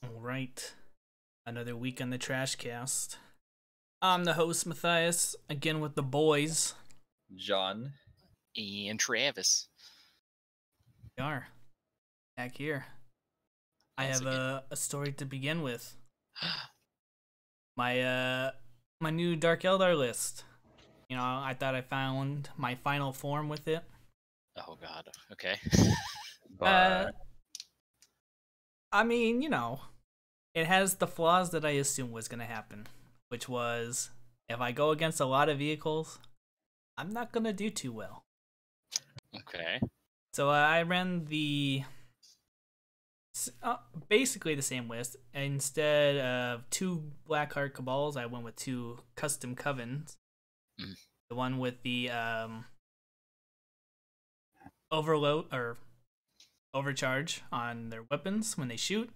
All right. Another week on the Trash Cast. I'm the host, Matthias, again with the boys. John. And Travis. We are back here. I have a story to begin with. My new Dark Eldar list. You know, I thought I found my final form with it. Oh god, okay. I mean, you know, it has the flaws that I assumed was going to happen, which was if I go against a lot of vehicles, I'm not going to do too well. Okay. So I ran basically the same list. Instead of 2 Blackheart Cabals, I went with 2 Custom Covens. Mm. The one with the overload or overcharge on their weapons when they shoot.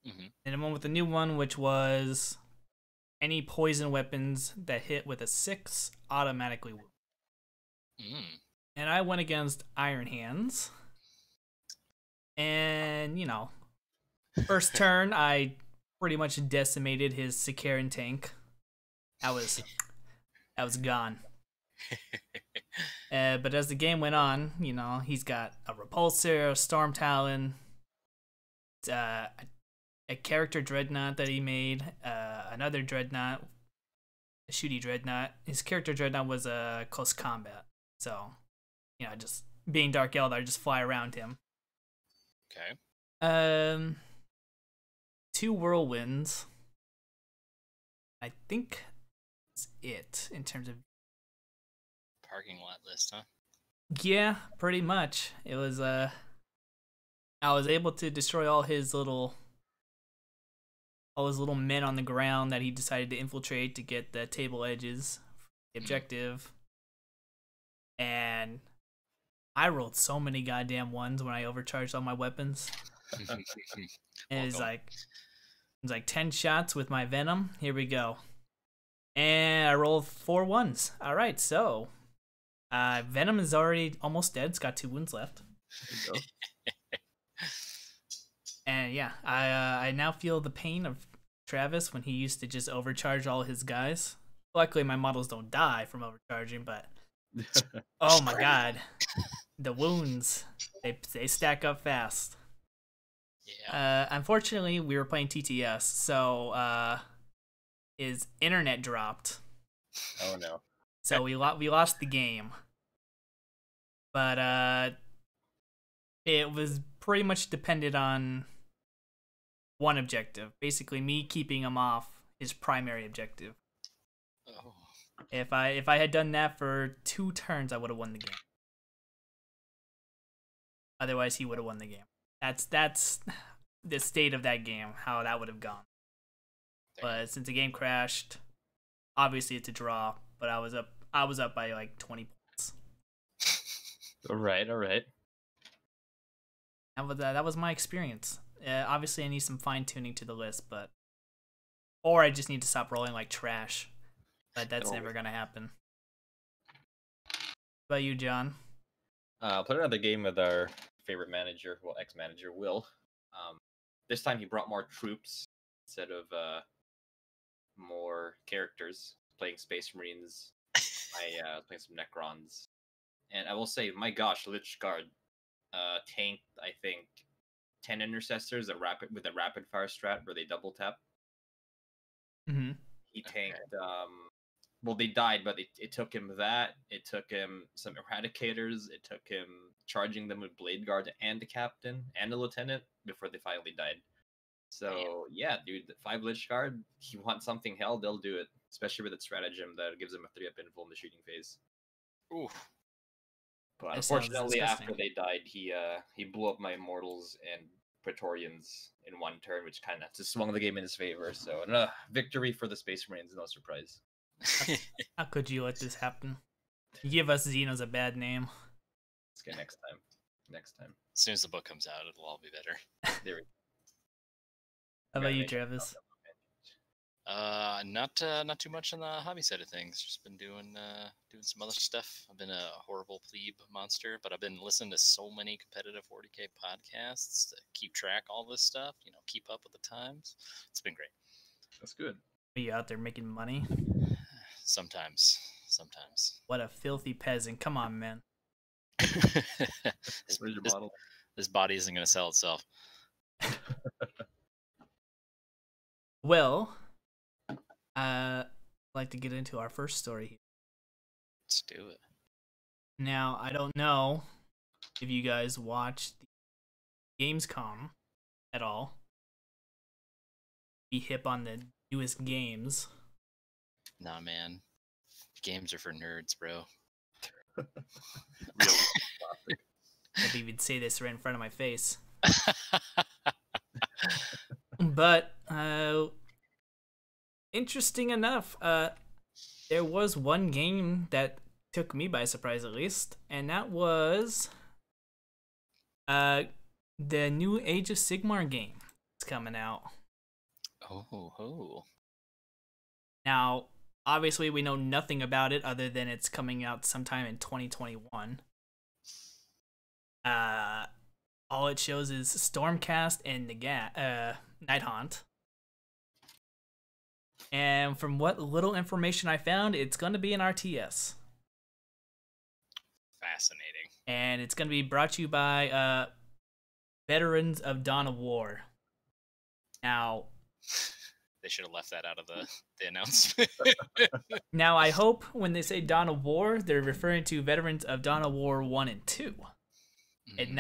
Mm-hmm. And the one with the new one, which was any poison weapons that hit with a 6 automatically wound. Mm. And I went against Iron Hands. And, you know, first turn, I pretty much decimated his Sikaran tank. That was gone. But as the game went on, you know, he's got a Repulsor, a Storm Talon, a character Dreadnought that he made, another Dreadnought, a shooty Dreadnought. His character Dreadnought was a close combat. So, you know, just being Dark Eldar, just fly around him. Okay. 2 Whirlwinds. I think that's it in terms of... Parking lot list, huh? Yeah, pretty much. It was, I was able to destroy all his little men on the ground that he decided to infiltrate to get the table edges, the objective. And I rolled so many goddamn ones when I overcharged all my weapons. And it was like 10 shots with my Venom. Here we go. And I rolled 4 ones. All right, so Venom is already almost dead. It's got 2 wounds left. And yeah, I now feel the pain of Travis when he used to just overcharge all his guys. Luckily, my models don't die from overcharging, but oh my god, the wounds, they stack up fast. Yeah. Unfortunately, we were playing TTS, so his internet dropped. Oh no. So we lost the game. But it was pretty much dependent on one objective. Basically, me keeping him off his primary objective. Oh. If I had done that for 2 turns, I would have won the game. Otherwise, he would have won the game. That's the state of that game, how that would have gone. But since the game crashed, obviously it's a draw. But I was up by like 20 points. All right. That was my experience. Obviously, I need some fine tuning to the list, or I just need to stop rolling like trash. But that's never gonna happen. What about you, John? Played another game with our favorite manager, well, ex-manager Will. This time he brought more troops instead of more characters. Playing Space Marines. I playing some Necrons, and I will say, my gosh, Lich Guard tanked, I think, 10 intercessors with a rapid fire strat where they double tap. Mm-hmm. He tanked. Well, they died, but it took him that. It took him some eradicators. It took him charging them with blade guard and the captain and the lieutenant before they finally died. So yeah, dude, 5 Lich Guard. He wants something hell, they'll do it. Especially with its stratagem that gives him a 3-up info in the shooting phase. Oof. But That sounds unfortunately, disgusting. after they died, he blew up my Immortals and Praetorians in 1 turn, which kind of just swung the game in his favor. So victory for the Space Marines, no surprise. How could you let this happen? You give us Xenos a bad name. Let's get next time. As soon as the book comes out, it'll all be better. There we go. How about you, Travis? Not too much on the hobby side of things. Just been doing some other stuff. I've been a horrible plebe monster, but I've been listening to so many competitive 40K podcasts to keep track all this stuff. Keep up with the times. It's been great. That's good. Are you out there making money? Sometimes. What a filthy peasant! Come on, man. Where's your bottle? This body isn't going to sell itself. Well, I'd like to get into our first story here. Let's do it. Now, I don't know if you guys watched the Gamescom at all. Be hip on the newest games. Nah, man. Games are for nerds, bro. Really? If you would say this right in front of my face. But, interesting enough, there was one game that took me by surprise at least, and that was the new Age of Sigmar game. It's coming out. Oh. Now, obviously, we know nothing about it other than it's coming out sometime in 2021. All it shows is Stormcast and Nighthaunt. And from what little information I found, it's going to be an RTS. Fascinating. And it's going to be brought to you by Veterans of Dawn of War. Now, they should have left that out of the announcement. Now, I hope when they say Dawn of War, they're referring to Veterans of Dawn of War 1 and 2. Mm-hmm. And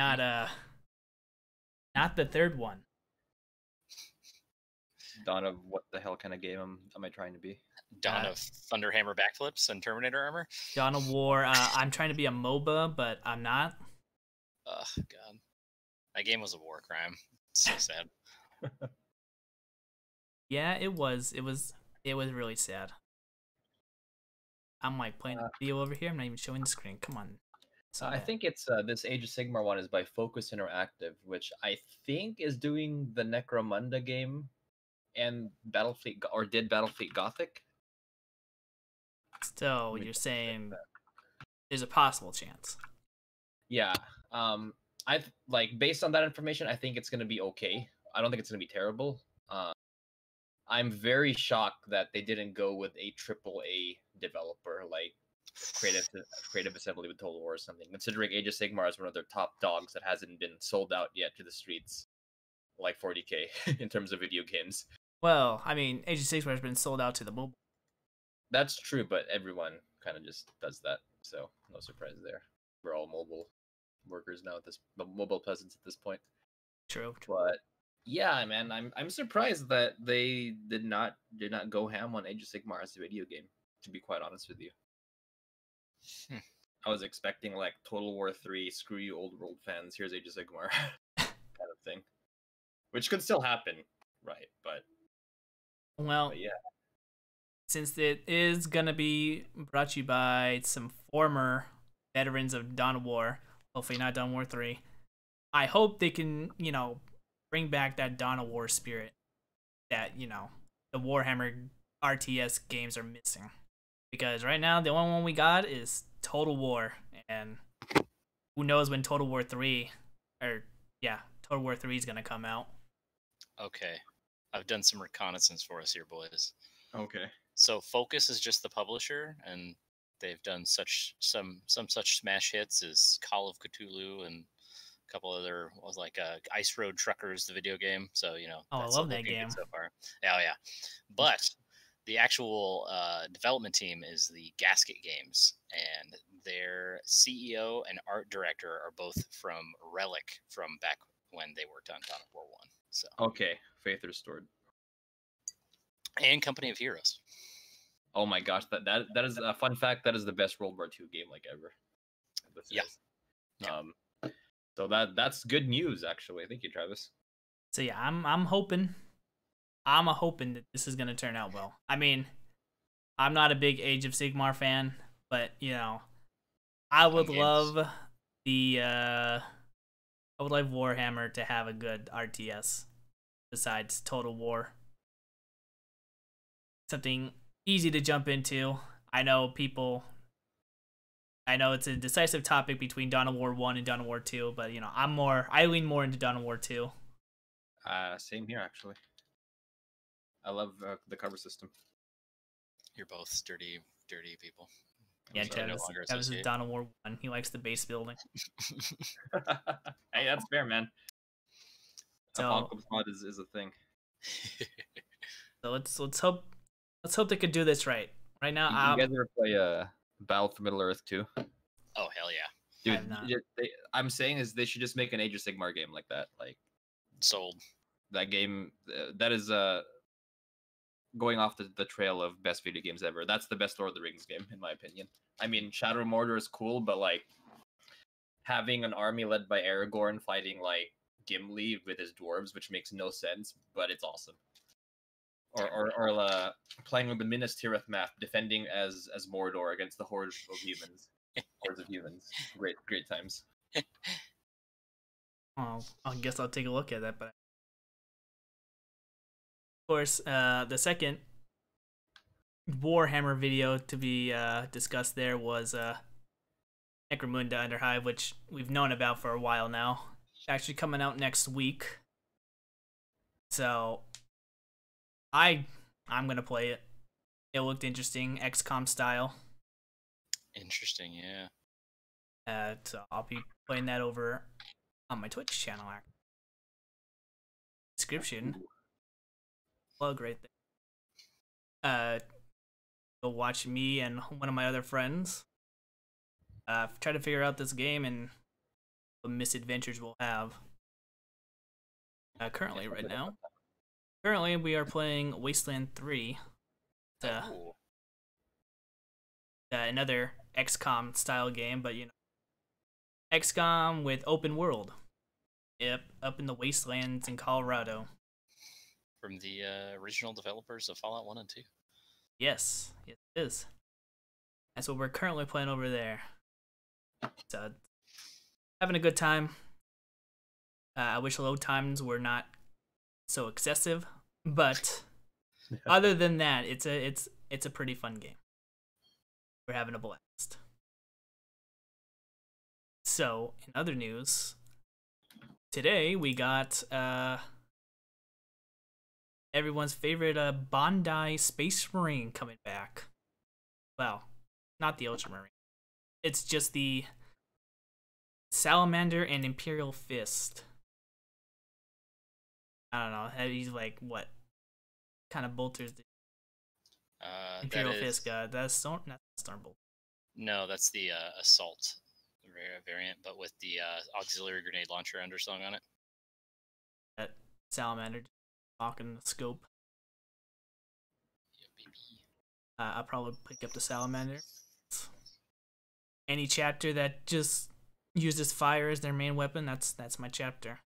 not the third one. Dawn of what the hell kind of game am I trying to be? Dawn of Thunderhammer backflips and Terminator armor? Dawn of War, I'm trying to be a MOBA, but I'm not. Oh, God. That game was a war crime. It's so sad. Yeah, it was really sad. I'm like playing the video over here. I'm not even showing the screen. Come on. I think it's this Age of Sigmar one is by Focus Interactive, which I think is doing the Necromunda game and Battlefleet, or did Battlefleet Gothic. So you're saying there's a possible chance? Yeah. I like based on that information, I think it's gonna be okay. I don't think it's gonna be terrible. I'm very shocked that they didn't go with a AAA developer like Creative Assembly with Total War or something, considering Age of Sigmar is one of their top dogs that hasn't been sold out yet to the streets, like 40K in terms of video games. Well, I mean, Age of Sigmar has been sold out to the mobile. That's true, but everyone kind of just does that, so no surprise there. We're all mobile workers now mobile peasants at this point. True. But yeah, man, I'm surprised that they did not go ham on Age of Sigmar as a video game. To be quite honest with you. I was expecting like Total War 3, screw you old world fans, here's Age of Sigmar kind of thing. Which could still happen, right? But yeah. Since it is gonna be brought to you by some former veterans of Dawn of War, hopefully not Dawn of War 3, I hope they can, bring back that Dawn of War spirit that, the Warhammer RTS games are missing. Because right now, the only one we got is Total War, and who knows when Total War 3 is gonna come out. Okay, I've done some reconnaissance for us here, boys. Okay. So Focus is just the publisher, and they've done some such smash hits as Call of Cthulhu and a couple other Ice Road Truckers, the video game. So I love that game so far. Yeah. But the actual development team is the Gasket Games, and their CEO and art director are both from Relic from back when they worked on Dawn of War 1. So okay, Faith Restored. And Company of Heroes. Oh my gosh, that is a fun fact. That is the best World War II game ever. Yeah. So that's good news, actually. Thank you, Travis. So yeah, I'm hoping that this is gonna turn out well. I mean, I'm not a big Age of Sigmar fan, but I would love Warhammer to have a good RTS besides Total War. something easy to jump into. I know it's a decisive topic between Dawn of War 1 and Dawn of War 2, but I lean more into Dawn of War 2. Same here actually. I love the cover system. You're both dirty people. Yeah, So I no Travis, longer Travis is associate. Dawn of War 1. He likes the base building. Hey, that's fair, man. So- Apocalypse mod is a thing. So let's hope they could do this right. Right now, You guys ever play Battle for Middle Earth 2? Oh hell yeah! I have Dude, not. I'm saying is they should just make an Age of Sigmar game like that. Like Sold. that game, that is going off the trail of best video games ever. That's the best Lord of the Rings game, in my opinion. I mean, Shadow of Mordor is cool, but like having an army led by Aragorn fighting like Gimli with his dwarves, which makes no sense, but it's awesome. Or playing with the Minas Tirith map, defending as Mordor against the hordes of humans. Hordes of humans. Great times. Oh, I guess I'll take a look at that. But of course, the second Warhammer video to be discussed there was Necromunda Under Hive, which we've known about for a while now. It's actually coming out next week. So I'm gonna play it. It looked interesting, XCOM style. Interesting, yeah. So I'll be playing that over on my Twitch channel. Description. Plug right there. Go watch me and one of my other friends try to figure out this game and what misadventures we'll have. Currently, right now. Currently, we are playing Wasteland 3. Ooh. Another XCOM style game, but XCOM with open world. Yep, up in the wastelands in Colorado. From the original developers of Fallout 1 and 2. Yes, it is. That's what we're currently playing over there. So, having a good time. I wish load times were not so excessive, but other than that, it's a pretty fun game. We're having a blast. So, in other news, today we got everyone's favorite Bandai Spacemarine coming back. Well, not the Ultramarine. It's just the Salamander and Imperial Fist. I don't know. He's like, what kind of bolters did Imperial Fist got? That's Stormbolt. No, that's the Assault variant, but with the auxiliary grenade launcher underslung on it. That Salamander talking the scope. Yeah, baby. I'll probably pick up the Salamander. Any chapter that just uses fire as their main weapon, that's my chapter.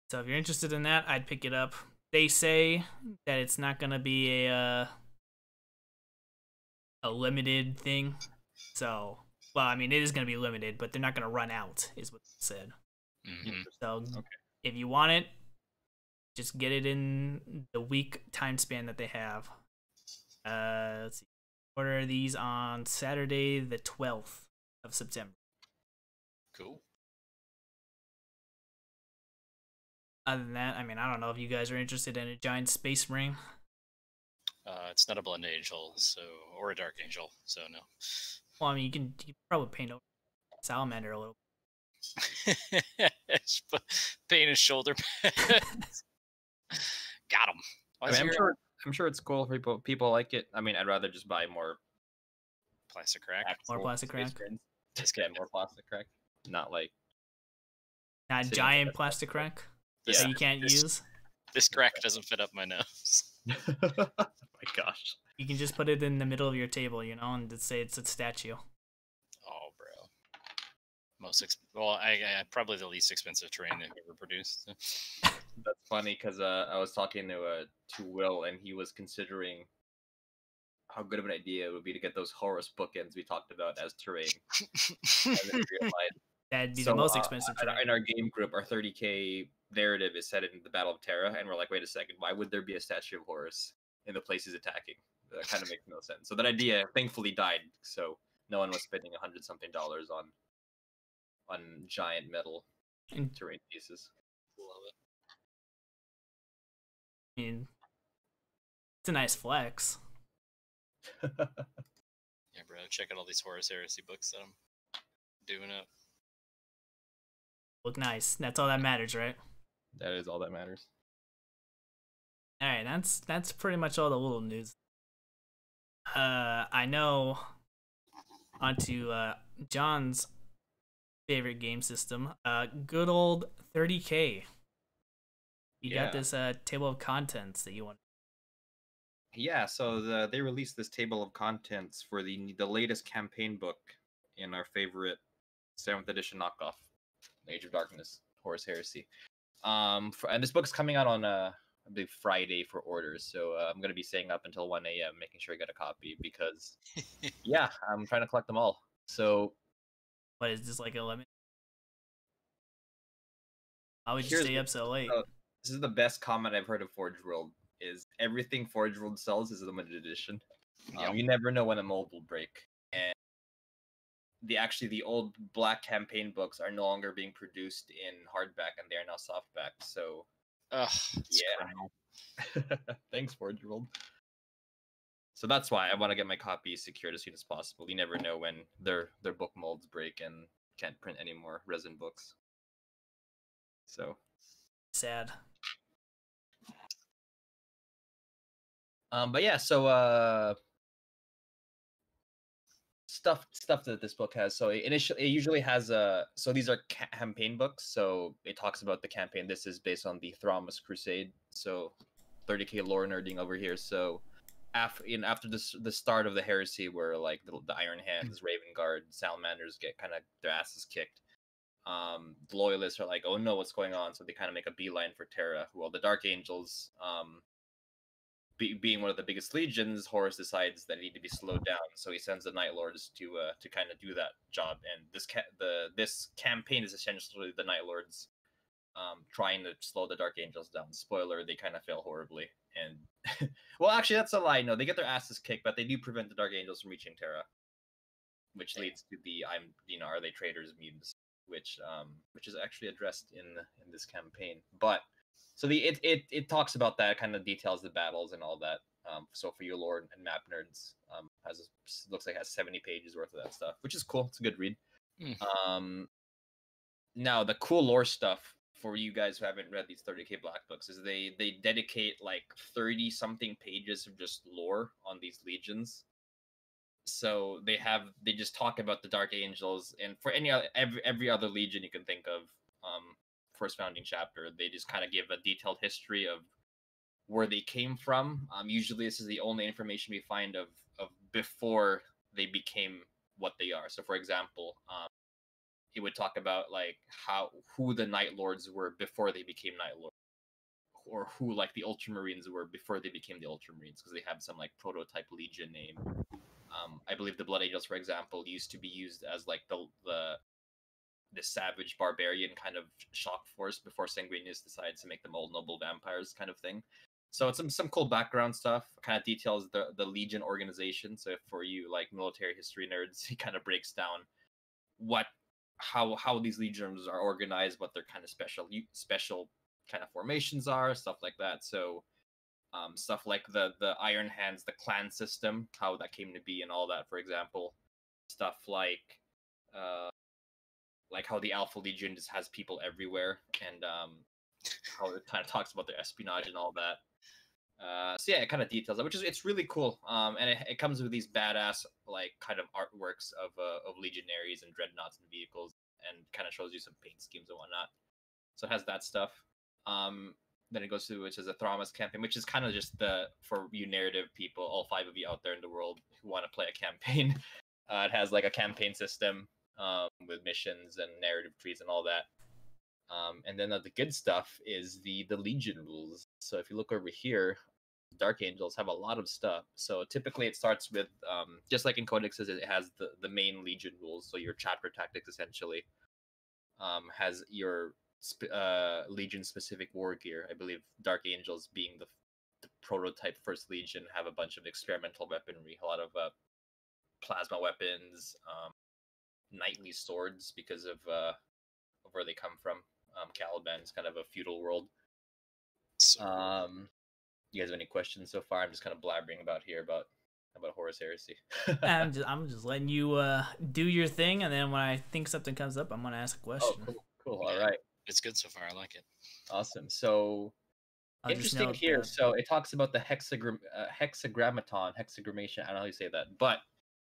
So if you're interested in that, I'd pick it up. They say that it's not gonna be a limited thing. So, well, I mean, it is gonna be limited, but they're not gonna run out, is what they said. Mm-hmm. So, if you want it, just get it in the week time span that they have. Let's see. Order these on Saturday, the 12th of September. Cool. Other than that, I mean, I don't know if you guys are interested in a giant space marine. It's not a Blood Angel, or a Dark Angel, so no. Well, I mean, you can probably paint over Salamander a little. Paint his shoulder pads. Got him. I mean, I'm sure it's cool for people like it. I mean, I'd rather just buy more plastic crack. More plastic crack. Just get more plastic crack, not like not giant plastic crack that you can't use. This crack doesn't fit up my nose. Oh my gosh! You can just put it in the middle of your table, and just say it's a statue. Oh, bro. I probably the least expensive terrain they've ever produced. That's funny because I was talking to Will, and he was considering how good of an idea it would be to get those Horus bookends we talked about as terrain. That'd be the most expensive terrain. In our game group, our 30K narrative is set in the Battle of Terra, and we're like, wait a second, why would there be a statue of Horus in the place he's attacking? That kind of makes no sense. So that idea thankfully died. So no one was spending $100-something on giant metal terrain pieces. Love it. I mean, it's a nice flex. Yeah, bro. Check out all these Horus Heresy books that I'm doing up. Look nice. That's all that matters, right? That is all that matters. All right, that's pretty much all the little news. I know. Onto John's favorite game system, good old 30K. You got this table of contents that you want. Yeah, so they released this table of contents for the latest campaign book in our favorite 7th edition knockoff, Age of Darkness, Horus Heresy. And this book's coming out on I believe Friday for orders, so I'm gonna be staying up until 1 a.m. making sure I get a copy because yeah, I'm trying to collect them all. So what is this, like a limit? Why would you stay up so late? This is the best comment I've heard of Forge World. Is everything Forge World sells is a limited edition. Yep. You never know when a mold will break, and the old black campaign books are no longer being produced in hardback, and they are now softback. So, yeah, thanks Forge World. So that's why I want to get my copy secured as soon as possible. You never know when their book molds break and can't print any more resin books. So sad. But yeah, so stuff that this book has. So it usually has so these are campaign books. So it talks about the campaign. This is based on the Thramas Crusade. So 30K lore nerding over here. So after the start of the heresy, where like the Iron Hands, Raven Guard, Salamanders get kind of their asses kicked. The loyalists are like, oh no, what's going on? So they kind of make a beeline for Terra. Well, the Dark Angels, being one of the biggest legions, Horus decides that they need to be slowed down, so he sends the Night Lords to kind of do that job. And this campaign is essentially the Night Lords trying to slow the Dark Angels down. Spoiler: they kind of fail horribly. And well, actually, that's a lie. No, they get their asses kicked, but they do prevent the Dark Angels from reaching Terra, which leads to the are they traitors memes, which is actually addressed in this campaign, but. So it talks about that, kind of details the battles and all that. So for you lore and map nerds, looks like it has 70 pages worth of that stuff, which is cool. It's a good read. Now the cool lore stuff for you guys who haven't read these 30K Black books is they dedicate like 30 something pages of just lore on these legions. So they just talk about the Dark Angels, and for every other legion you can think of. First founding chapter, they just kind of give a detailed history of where they came from. Usually this is the only information we find of before they became what they are. So for example, it would talk about like who the Night Lords were before they became Night Lords, or who like the Ultramarines were before they became the Ultramarines, because they have some like prototype legion name. I believe the Blood Angels, for example, used to be used as like the savage barbarian kind of shock force before Sanguinius decides to make them all noble vampires kind of thing. So it's some cool background stuff, kind of details the Legion organization. So for you like military history nerds, it kind of breaks down how these legions are organized, what their kind of special kind of formations are, stuff like that. So stuff like the Iron Hands, the clan system, how that came to be and all that, for example. Stuff like how the Alpha Legion just has people everywhere, and how it kind of talks about their espionage and all that. So yeah, it kind of details that, it's really cool. And it comes with these badass like kind of artworks of legionaries and dreadnoughts and vehicles, and kind of shows you some paint schemes and whatnot. So it has that stuff. Then it goes to which is a Thramas campaign, which is kind of just for you narrative people, all 5 of you out there in the world who want to play a campaign. It has like a campaign system with missions and narrative trees and all that. And then the good stuff is the Legion rules. So if you look over here, Dark Angels have a lot of stuff. So typically it starts with, just like in Codexes, it has the main Legion rules. So your chapter tactics essentially has your Legion specific war gear. I believe Dark Angels being the prototype first Legion have a bunch of experimental weaponry, a lot of plasma weapons, knightly swords because of where they come from. Caliban is kind of a feudal world. So, You guys have any questions so far? I'm just kind of blabbering about Horus Heresy. I'm just letting you do your thing, and then when I think something comes up, I'm gonna ask a question. Oh, cool. All right. it's good so far. I like it. Awesome. So I'll just interesting note here. that- So it talks about the hexagrammation. I don't know how you say that, but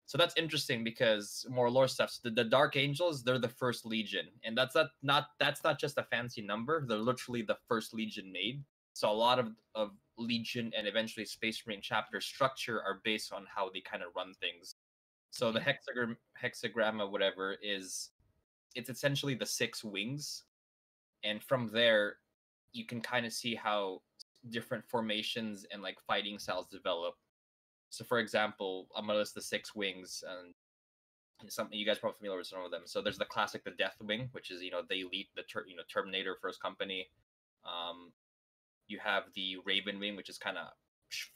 so that's interesting because more lore stuff. So the Dark Angels, they're the first Legion, and that's not just a fancy number. They're literally the first Legion made. So a lot of Legion and eventually Space Marine chapter structure are based on how they kind of run things. So the hexagramma, whatever, it's essentially the 6 wings, and from there, you can kind of see how different formations and like fighting styles develop. So, for example, I'm gonna list the 6 wings, and something you guys are probably familiar with some of them. So there's the classic, the Death Wing, which is the elite, Terminator First Company. You have the Raven Wing, which is kind of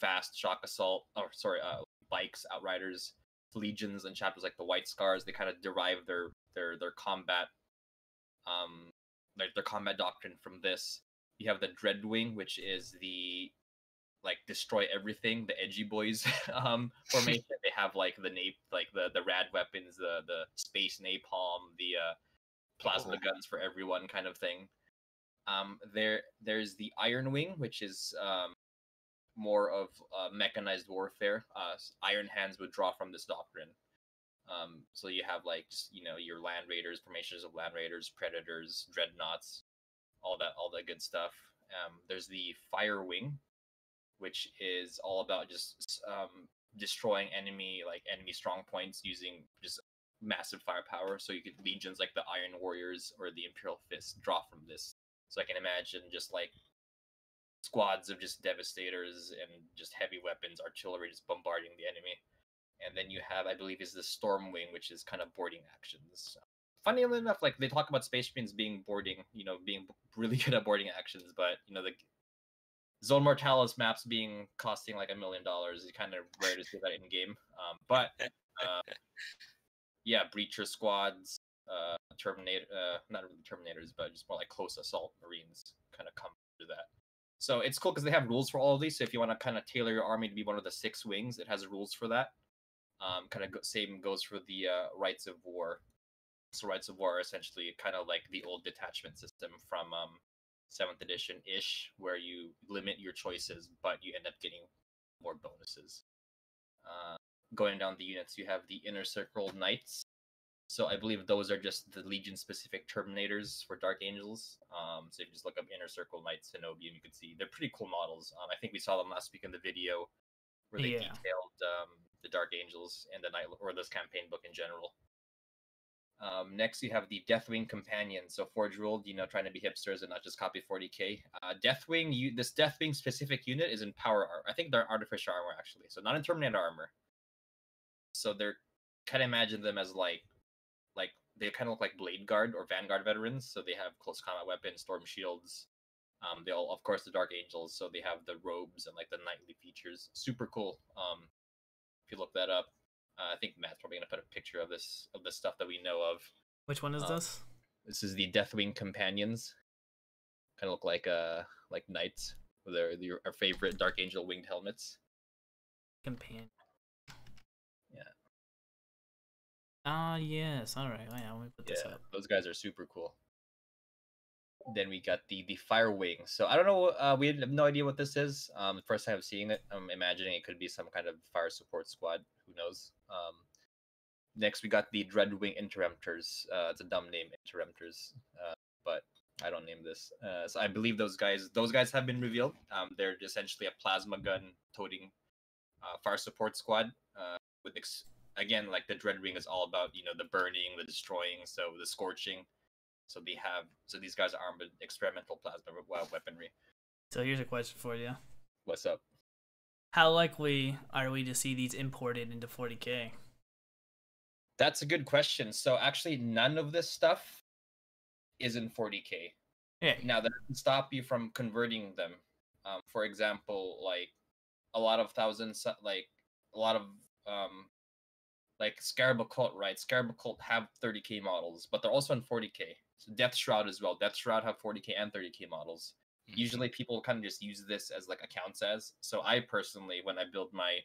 fast shock assault. Bikes, Outriders, Legions, and chapters like the White Scars. They kind of derive their combat, their combat doctrine from this. You have the Dread Wing, which is the destroy everything, the edgy boys formation. They have like the rad weapons, the space napalm, the plasma guns for everyone kind of thing. There's the Iron Wing, which is more of mechanized warfare. Iron Hands would draw from this doctrine. So you have your Land Raiders, formations of Land Raiders, Predators, Dreadnoughts, all that good stuff. There's the Fire Wing, which is all about just destroying enemy strong points using just massive firepower. So you could legions like the Iron Warriors or the Imperial Fist draw from this. So I can imagine just like squads of just devastators and just heavy weapons, artillery just bombarding the enemy. And then you have, I believe, is the Storm Wing, which is kind of boarding actions. Funnily enough, like they talk about Space Marines being being really good at boarding actions, but the Zone Mortalis maps being costing like $1 million is kind of rare to see that in game. But yeah, Breacher squads, Terminator, not really Terminators, but just more like close assault Marines kind of come through that. So it's cool because they have rules for all of these. So if you want to kind of tailor your army to be one of the 6 wings, it has rules for that. Same goes for the Rights of War. So Rights of War are essentially kind of like the old detachment system from 7th edition ish, where you limit your choices, but you end up getting more bonuses. Going down the units, you have the Inner Circle Knights. So I believe those are just the Legion specific Terminators for Dark Angels. So if you just look up Inner Circle Knights Cenobium, you can see they're pretty cool models. I think we saw them last week in the video where they detailed the Dark Angels and the Night, or this campaign book in general. Next, you have the Deathwing Companion. So Forge World, trying to be hipsters and not just copy 40k. Deathwing, this Deathwing specific unit is in power armor. I think they're artificial armor actually, so not in Terminator armor. So they're kind of imagine them as like they kind of look like Blade Guard or Vanguard veterans. So they have close combat weapons, storm shields. They all, of course, the Dark Angels. So they have the robes and like the knightly features. Super cool. If you look that up. I think Matt's probably gonna put a picture of this stuff that we know of. Which one is this? This is the Deathwing Companions. Kind of look like knights with our favorite Dark Angel winged helmets. Companion. Yeah. Yes. All right. Let me put this up. Those guys are super cool. Then we got the Fire Wing. So I don't know. We have no idea what this is. The first time seeing it, I'm imagining it could be some kind of fire support squad. Who knows? Next, we got the Dreadwing Interrupters. It's a dumb name, Interrupters, but I don't name this. So I believe those guys have been revealed. They're essentially a plasma gun toting fire support squad. Again, like the Dreadwing is all about the burning, the destroying, so the scorching. So these guys are armed with experimental plasma weaponry. So here's a question for you. What's up? How likely are we to see these imported into 40k? That's a good question. So actually, none of this stuff is in 40k. Yeah. Now that doesn't stop you from converting them. For example, like a lot of thousands, like a lot of like Scarab Occult, right? Scarab Occult have 30k models, but they're also in 40k. So Death Shroud as well. Death Shroud have 40k and 30k models. Usually people kind of just use this as like accounts as. So I personally, when I build my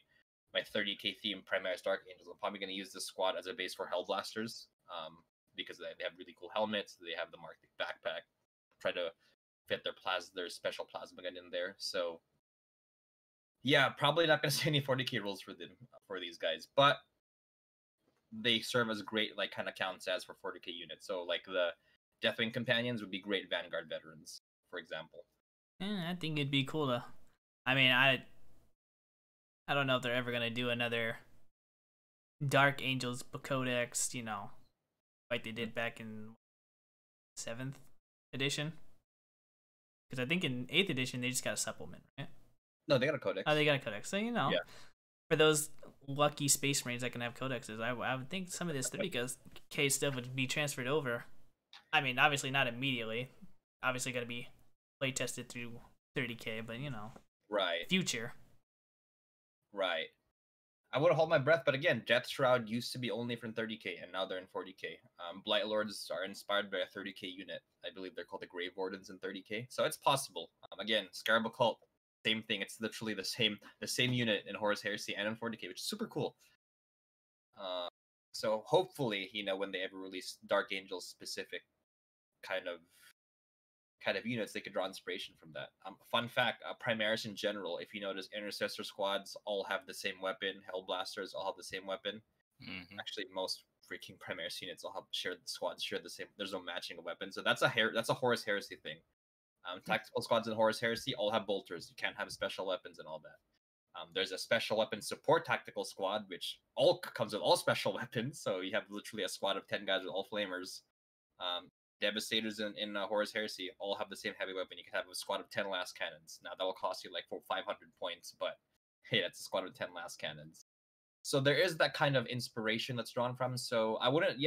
30k theme Primaris Dark Angels, I'm probably going to use this squad as a base for Hellblasters, because they have really cool helmets. They have the Marked backpack. Try to fit their special plasma gun in there. So yeah, probably not going to see any 40k rules for these guys, but they serve as great like kind of counts as for 40k units. So like the Deathwing Companions would be great Vanguard veterans, for example. I think it'd be cool to. I mean, I don't know if they're ever gonna do another Dark Angels Codex, you know, like they did back in 7th edition. Because I think in 8th edition they just got a supplement, right? No, they got a codex. Oh, they got a codex. So you know, yeah. For those lucky Space Marines that can have codexes, I would think some of this 30k stuff would be transferred over. I mean, obviously not immediately. Obviously, got to be play tested through 30k, but you know, right, future. Right. I would hold my breath, but again, Death Shroud used to be only from 30k, and now they're in 40k. Blight Lords are inspired by a 30k unit. I believe they're called the Grave Wardens in 30k, so it's possible. Again, Scarab Occult, same thing. It's literally the same unit in Horus Heresy and in 40k, which is super cool. So hopefully, you know, when they ever release Dark Angel specific kind of units, they could draw inspiration from that. Fun fact, Primaris in general, if you notice, Intercessor squads all have the same weapon. Hellblasters all have the same weapon. Actually, most freaking Primaris units all share the same. There's no matching of weapons, so that's a Horus Heresy thing. Tactical squads in Horus Heresy all have bolters. You can't have special weapons and all that. There's a special weapon support tactical squad, which all comes with all special weapons. So you have literally a squad of 10 guys with all flamers. Devastators in Horus Heresy all have the same heavy weapon. You can have a squad of 10 last cannons. Now that'll cost you like 500 points, but hey, that's a squad of 10 last cannons. So there is that kind of inspiration that's drawn from. So I wouldn't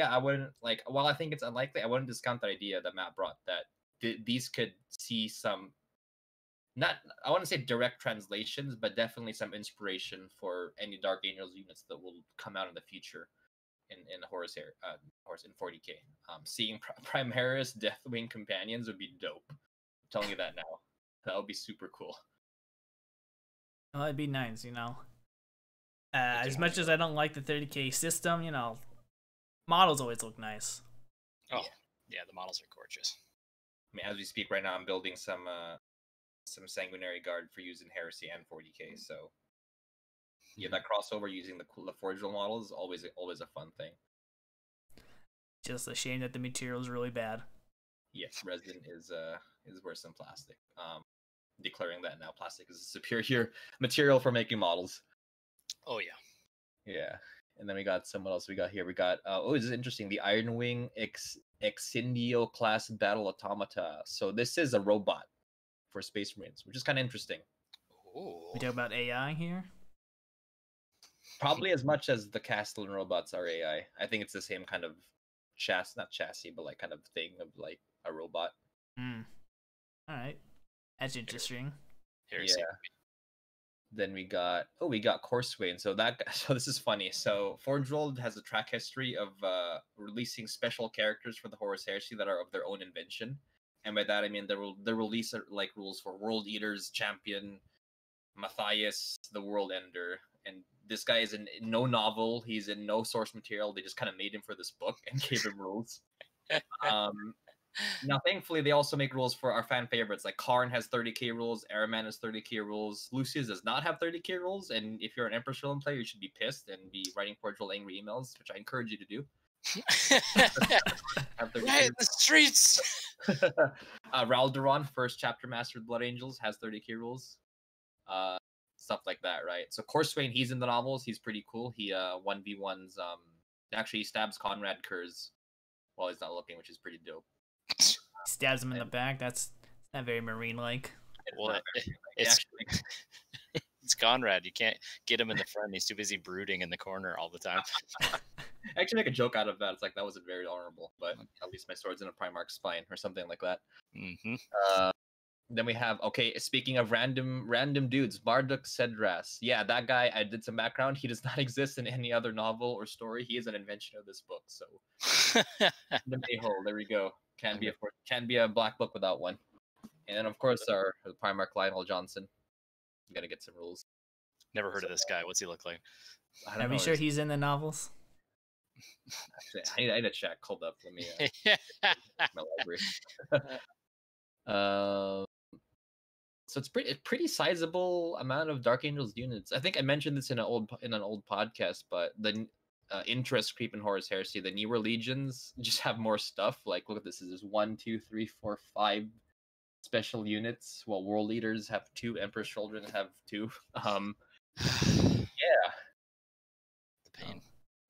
like, while I think it's unlikely, I wouldn't discount that idea that Matt brought, that these could see some, not, I wouldn't say direct translations, but definitely some inspiration for any Dark Angels units that will come out in the future in Horus in 40k. Seeing Primaris Deathwing Companions would be dope. I'm telling you that now. That would be super cool. Well, it'd be nice, you know. As much as I don't like the 30k system, you know, models always look nice. Oh, yeah, the models are gorgeous. I mean, as we speak right now, I'm building some Sanguinary Guard for use in Heresy and 40k. So yeah, that crossover using the Forgel model is always a fun thing. Just a shame that the material is really bad. Yes, resin is worse than plastic. Declaring that now, plastic is a superior material for making models. Oh yeah. Yeah. And then we got what else we got here. We got this is interesting. The Iron Wing Exindio class battle automata. So this is a robot for Space Marines, which is kind of interesting. Ooh. We talk about AI here. Probably as much as the Castellan robots are AI. I think it's the same kind of not chassis, but like kind of thing of like a robot. All right, that's interesting. Heresy. Yeah. Then we got Corswain. So this is funny. So Forge World has a track history of releasing special characters for the Horus Heresy that are of their own invention, and by that I mean they release like rules for World Eaters, Champion, Matthias, the World Ender, and this guy is in no novel. He's in no source material. They just kind of made him for this book and gave him rules. Now, thankfully, they also make rules for our fan favorites. Like Karn has 30k rules, Araman has 30k rules, Lucius does not have 30k rules, and if you're an Emperor Shalom player, you should be pissed and be writing cordial angry emails, which I encourage you to do. Right in the streets! Raldoron, first chapter master of Blood Angels, has 30k rules. Stuff like that, right? So Corswain, he's in the novels, he's pretty cool. He 1v1s, actually he stabs Conrad Kurz while he's not looking, which is pretty dope. Stabs him in the back. That's not very Marine-like. Well, it's Conrad. You can't get him in the front. He's too busy brooding in the corner all the time. actually make a joke out of that. It's like that wasn't very honorable, but at least my sword's in a Primarch spine or something like that. Then we have, okay, speaking of random dudes, Marduk Cedras. Yeah, that guy, I did some background. He does not exist in any other novel or story. He is an invention of this book. So the Mayhole, there we go. Can't be a black book without one. And then of course our Primarch Lionel Johnson. You gotta get some rules. Never heard of this guy. What's he look like? Are we sure he's in the novels? Actually, I need to check. Hold up. Let me my library. So it's pretty sizable amount of Dark Angels units. I think I mentioned this in an old podcast, but the interest creep in Horus Heresy, the newer legions just have more stuff. Like, look at this. There's 1, 2, 3, 4, 5 special units, while World Leaders have 2, Emperor's Children have 2. Yeah. The pain.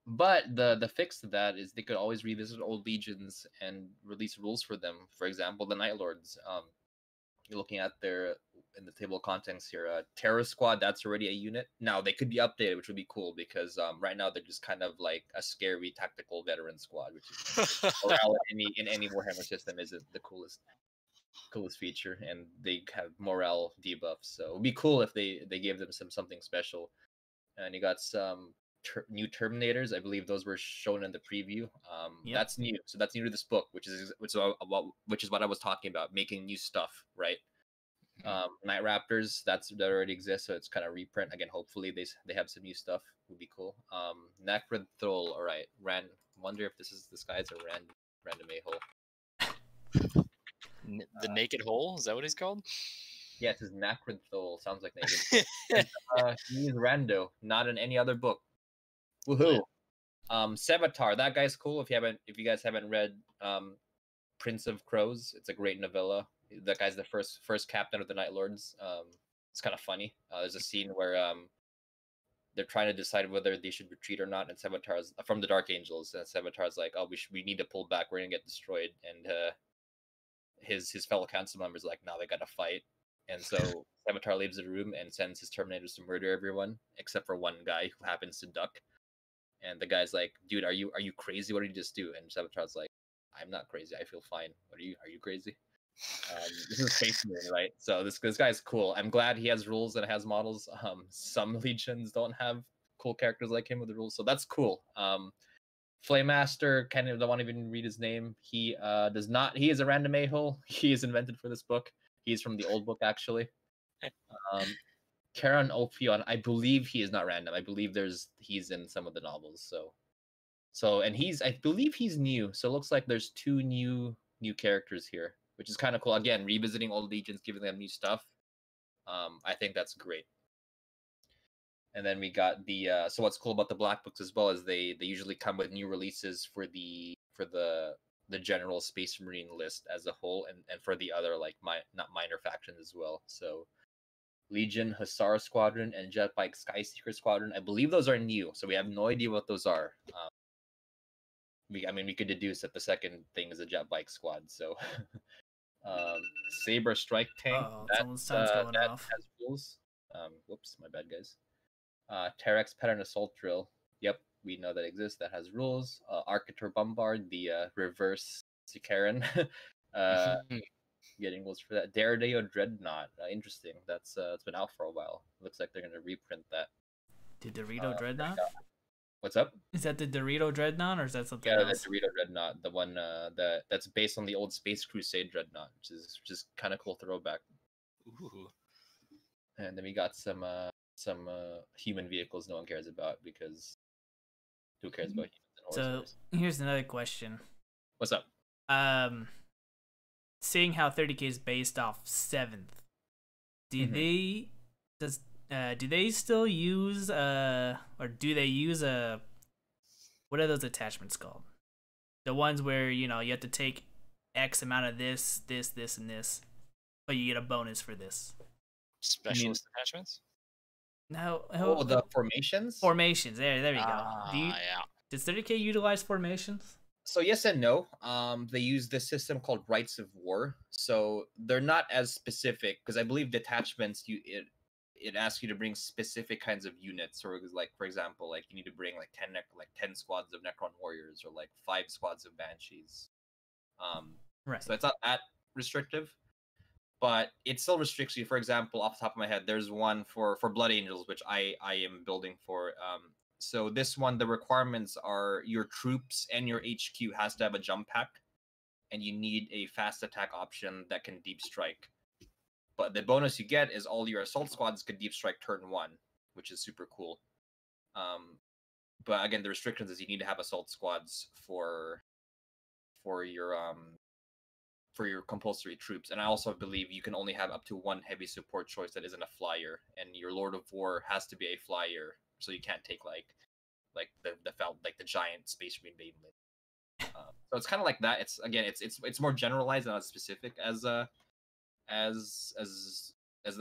But the fix to that is they could always revisit old legions and release rules for them. For example, the Night Lords. You're looking at their in the table of contents here. Terror Squad, that's already a unit. Now they could be updated, which would be cool because right now they're just kind of like a scary tactical veteran squad, which is morale in any Warhammer system isn't the coolest feature, and they have morale debuffs. So it would be cool if they gave them something special. And you got some new Terminators. I believe those were shown in the preview. Yep. That's new. So that's new to this book, which is what I was talking about, making new stuff, right? Night Raptors, that already exists, so it's kind of reprint again. Hopefully they have some new stuff. Would be cool. Necrid Thrall. All right, wonder if this guy's a random a-hole. The Naked Hole, is that what he's called? Yeah, it says Necrid Thrall. Sounds like naked. He's rando, not in any other book. Woohoo! Sevatar, that guy's cool. If you guys haven't read Prince of Crows, it's a great novella. That guy's the first captain of the Night Lords. It's kind of funny. There's a scene where they're trying to decide whether they should retreat or not, and Sevatar's from the Dark Angels, and Sevatar's like, "Oh, we need to pull back. We're gonna get destroyed." And his fellow council members are like, "No, they gotta fight." And so Sevatar leaves the room and sends his Terminators to murder everyone except for one guy who happens to duck. And the guy's like, "Dude, are you crazy? What did you just do?" And Sevatar's like, "I'm not crazy. I feel fine. Are you crazy?" This is Space Marine, right? So this guy's cool. I'm glad he has rules and has models. Some legions don't have cool characters like him with the rules, so that's cool. Flame Master, kind of don't want to even read his name. He does not. He is a random a-hole. He is invented for this book. He's from the old book, actually. Karan Ophion, I believe he is not random. I believe he's in some of the novels. So and I believe he's new. So it looks like there's 2 new characters here, which is kind of cool. Again, revisiting old legions, giving them new stuff. I think that's great. And then we got the so what's cool about the black books as well is they usually come with new releases for the general Space Marine list as a whole, and for the other like not minor factions as well. So Legion, Hussar Squadron, and Jetbike Skyseeker Squadron, I believe those are new. So we have no idea what those are. We could deduce that the second thing is a Jetbike squad. So Saber Strike Tank. Someone's sounds going off. Has rules. Whoops, my bad, guys. Terex Pattern Assault Drill. Yep, we know that exists. That has rules. Arcator Bombard, the reverse Sicaran. Getting rules for that. Daredeo Dreadnought. Interesting. That's it's been out for a while. Looks like they're gonna reprint that. The Dorito Dreadnought? What's up? Is that the Dorito Dreadnought, or is that something else? Yeah, the Dorito Dreadnought, the one that's based on the old Space Crusade Dreadnought, which is kind of cool throwback. Ooh. And then we got some human vehicles no one cares about, because who cares about humans? So here's another question. What's up? Seeing how 30K is based off 7th, do they still use or do they use what are those attachments called? The ones where you have to take X amount of this, and this, but you get a bonus for this. Specialist attachments? No. The formations. Formations. There we go. Yeah. Does 30K utilize formations? So yes and no. They use this system called Rights of War. So they're not as specific, because I believe detachments it asks you to bring specific kinds of units, or like for example, like you need to bring like 10 squads of Necron warriors, or like 5 squads of Banshees. Right. So it's not that restrictive, but it still restricts you. For example, off the top of my head, there's one for Blood Angels, which I am building for. So this one, the requirements are your troops and your HQ has to have a jump pack, and you need a fast attack option that can deep strike. But the bonus you get is all your assault squads could deep strike turn 1, which is super cool. But again, the restrictions is you need to have assault squads for your compulsory troops. And I also believe you can only have up to 1 heavy support choice that isn't a flyer, and your Lord of War has to be a flyer, so you can't take like the giant Space Marine Beyblade. So it's kind of like that. It's again, it's more generalized and not as specific as the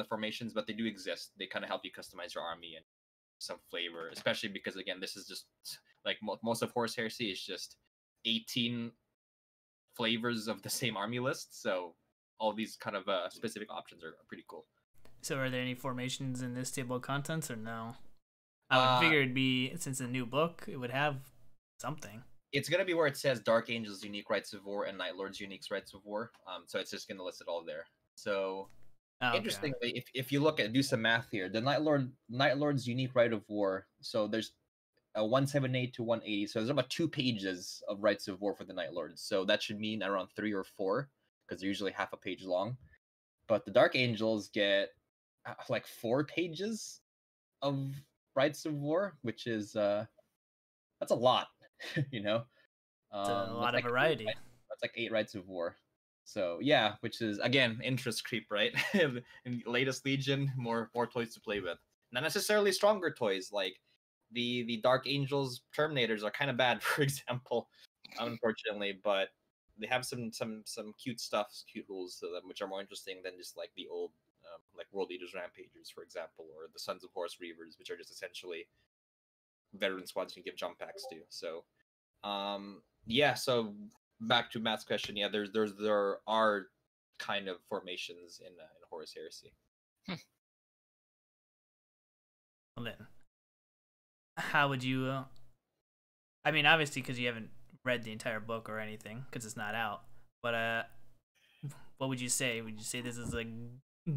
formations, but they do exist. They kind of help you customize your army and some flavor, especially because again, this is just like most of Horus Heresy is just 18 flavors of the same army list. So all these kind of specific options are pretty cool. So are there any formations in this table of contents or no? I would figure it'd be, since it's a new book, it would have something. It's going to be where it says Dark Angels Unique Rights of War and Night Lords Unique Rights of War. So it's just going to list it all there. So interestingly, if you look at, do some math here, the Night Lord's Unique Right of War, so there's a 178 to 180, so there's about 2 pages of Rights of War for the Night Lords. So that should mean around 3 or 4, because they're usually half a page long. But the Dark Angels get like 4 pages of Rights of War, which is that's a lot, you know. It's a lot of variety. That's like 8 Rights of War. So yeah, which is again interest creep, right? In latest Legion, more toys to play with. Not necessarily stronger toys, like the Dark Angels Terminators are kind of bad, for example, unfortunately, but they have some cute stuff, cute rules to them, which are more interesting than just like the old like World Eaters Rampagers, for example, or the Sons of Horus Reavers, which are just essentially veteran squads you give jump packs to. So yeah, so back to Matt's question, yeah, there are kind of formations in Horus Heresy. Well then, how would you? I mean, obviously, because you haven't read the entire book or anything, because it's not out. But what would you say? Would you say this is a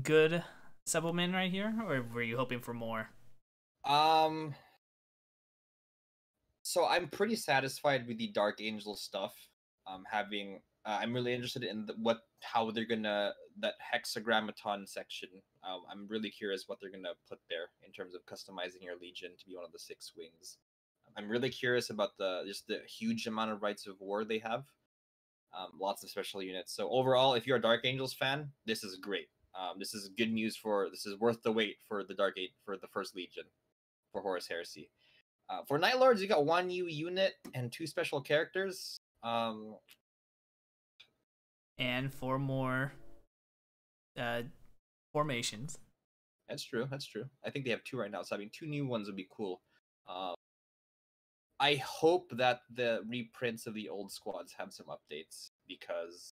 good supplement right here, or were you hoping for more? So I'm pretty satisfied with the Dark Angel stuff. I'm really interested in how they're gonna, that hexagrammaton section. I'm really curious what they're gonna put there in terms of customizing your Legion to be one of the 6 wings. I'm really curious about the huge amount of Rights of War they have. Lots of special units. So overall, if you're a Dark Angels fan, this is great. This is good news this is worth the wait for for the first Legion for Horus Heresy. For Night Lords, you got 1 new unit and 2 special characters. And 4 more formations. That's true. I think they have 2 right now, so having 2 new ones would be cool. I hope that the reprints of the old squads have some updates, because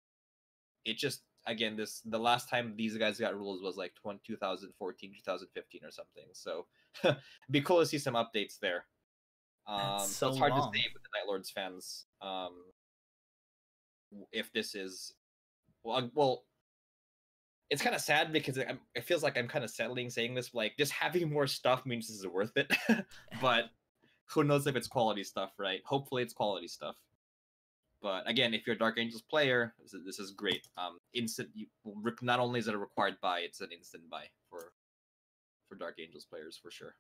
it just, again, the last time these guys got rules was like 2014, 2015 or something. So it'd be cool to see some updates there. So it's hard to say with the Night Lords fans if this is well. It's kind of sad because it feels like I'm kind of settling saying this, like just having more stuff means this is worth it. But who knows if it's quality stuff, right? Hopefully it's quality stuff. But again, if you're a Dark Angels player, this is great. Not only is it a required buy, it's an instant buy for Dark Angels players for sure.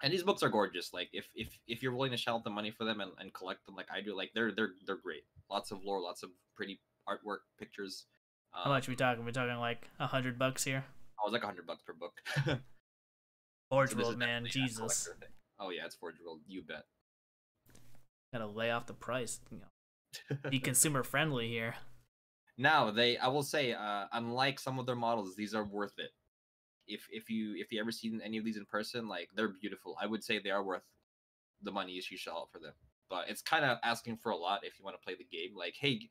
And these books are gorgeous. Like if you're willing to shell out the money for them and collect them like I do, like they're great. Lots of lore, lots of pretty artwork, pictures. How much are we talking? We're talking like $100 here. Oh, it's like $100 per book. Forge World, man, Jesus. Oh yeah, it's Forge World. You bet. Gotta lay off the price. You know, be consumer friendly here. Now I will say, unlike some of their models, these are worth it. If you ever seen any of these in person, like they're beautiful. I would say they are worth the money you shell out for them. But it's kind of asking for a lot if you want to play the game. Like, hey,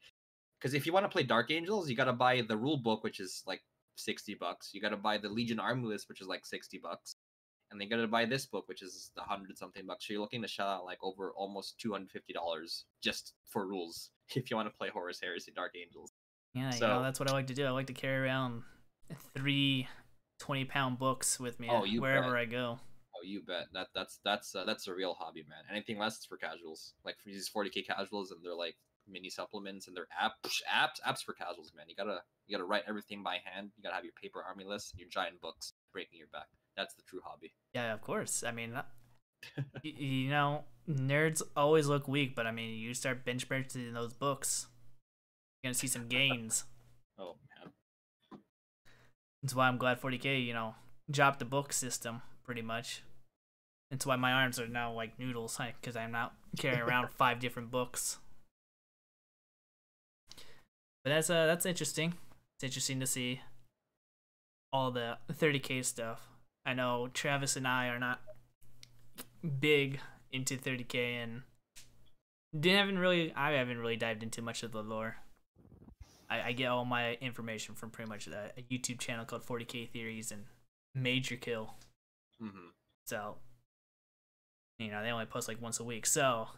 because if you want to play Dark Angels, you got to buy the rule book, which is like $60. You got to buy the Legion Army List, which is like $60, and then you got to buy this book, which is $100 something. So you're looking to shell out like over almost $250 just for rules if you want to play Horus Heresy Dark Angels. Yeah, So, you know, that's what I like to do. I like to carry around 3 20-pound books with me wherever bet. I go. Oh, you bet. That's a real hobby, man. Anything less is for casuals. Like for these 40K casuals, and they're like mini supplements, and they're apps for casuals, man. You gotta write everything by hand. You gotta have your paper army list and your giant books breaking your back. That's the true hobby. Yeah, of course. I mean, you know, nerds always look weak, but I mean, you start benchmarking those books, you're gonna see some gains. Oh man. That's why I'm glad 40K, you know, dropped the book system pretty much. That's why my arms are now like noodles, because I'm not carrying around 5 different books. But that's interesting. It's interesting to see all the 30K stuff. I know Travis and I are not big into 30K, and I haven't really dived into much of the lore. I get all my information from pretty much a YouTube channel called 40K Theories and Major Kill. Mm-hmm. So, you know, they only post like once a week. So,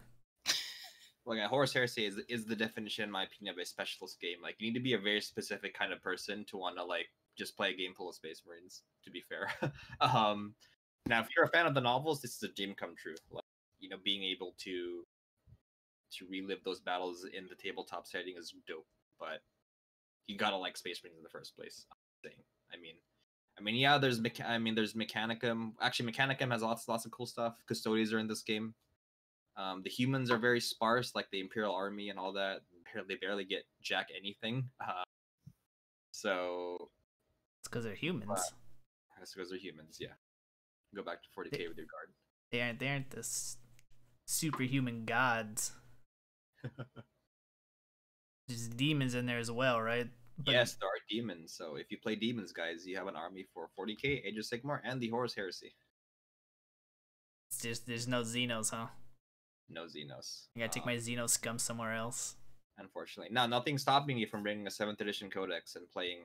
well, yeah, Horus Heresy is the definition, in my opinion, of a specialist game. Like, you need to be a very specific kind of person to want to like just play a game full of Space Marines. To be fair, now if you're a fan of the novels, this is a dream come true. Like, you know, being able to relive those battles in the tabletop setting is dope. But you gotta like Space Marines in the first place. I mean, yeah. There's Mechanicum. Actually, Mechanicum has lots of cool stuff. Custodians are in this game. The humans are very sparse, like the Imperial Army and all that. They barely get jack anything. So it's because they're humans. That's because they're humans. Yeah. Go back to 40K with your guard. They aren't the superhuman gods. There's demons in there as well, right? But yes, there are demons. So if you play demons, guys, you have an army for 40K, Age of Sigmar, and the Horus Heresy. It's just there's no Xenos, huh? No Xenos. I gotta take my Xeno scum somewhere else. Unfortunately, now nothing's stopping you from bringing a 7th edition Codex and playing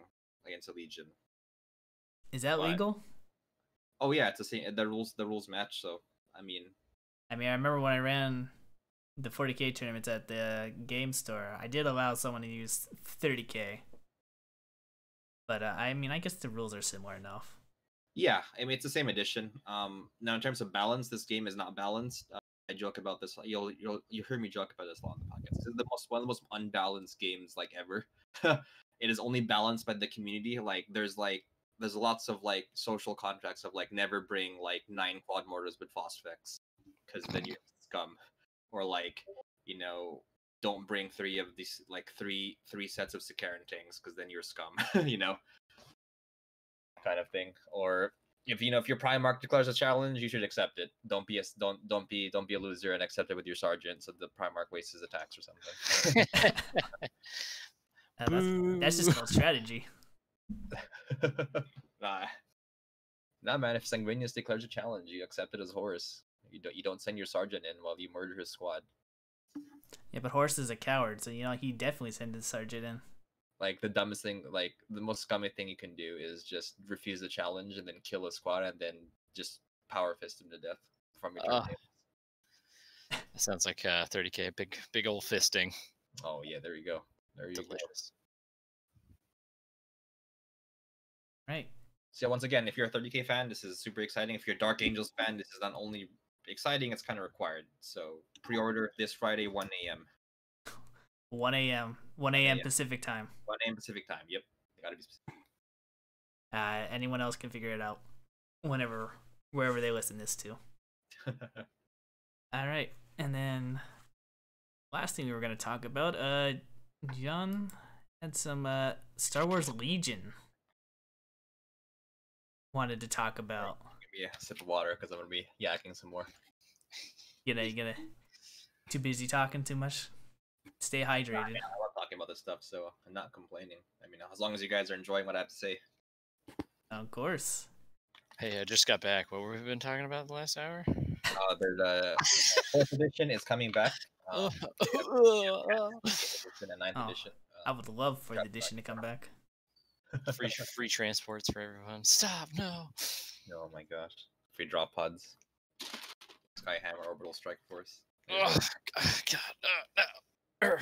against a Legion. Is that legal? Oh yeah, it's the same. The rules match. So I mean, I remember when I ran the 40K tournaments at the game store, I did allow someone to use 30K. But I guess the rules are similar enough. Yeah, I mean it's the same edition. Now in terms of balance, this game is not balanced. I joke about this. You'll hear me joke about this a lot on the podcast. This is one of the most unbalanced games like ever. It is only balanced by the community. Like there's lots of like social contracts of like never bring like 9 quad mortars with phosphex because then you're scum, or like, you know, don't bring 3 of these like three sets of Sicaran tanks because then you're scum. You know, kind of thing. Or if your Primarch declares a challenge, you should accept it. Don't be a loser and accept it with your sergeant, so the Primarch wastes his attacks or something. That's just called strategy. Nah, man. If Sanguinius declares a challenge, you accept it as Horus. You don't send your sergeant in while you murder his squad. Yeah, but Horus is a coward, so you know he definitely sends his sergeant in. Like the dumbest thing, like the most scummy thing you can do is just refuse the challenge and then kill a squad and then just power fist him to death from your turn. That sounds like 30K, big old fisting. Oh yeah, there you go. Delicious. Right. So once again, if you're a 30K fan, this is super exciting. If you're a Dark Angels fan, this is not only exciting, it's kind of required. So pre-order this Friday, 1 a.m. 1 a.m. 1 a.m. Pacific time. 1 a.m. Pacific time. Yep. Gotta be specific. Anyone else can figure it out wherever they listen this to. All right. And then last thing we were going to talk about, John had some Star Wars Legion wanted to talk about. Give me a sip of water because I'm going to be yakking some more. You gonna too busy talking too much? Stay hydrated. I love talking about this stuff, so I'm not complaining. I mean, as long as you guys are enjoying what I have to say. Of course. Hey, I just got back. What have we been talking about the last hour? The 4th edition is coming back. 5th edition and 9th edition. I would love for the edition to come back. Free transports for everyone. Stop! No. Oh my gosh. Free drop pods. Skyhammer Orbital Strike Force. Oh, God. No.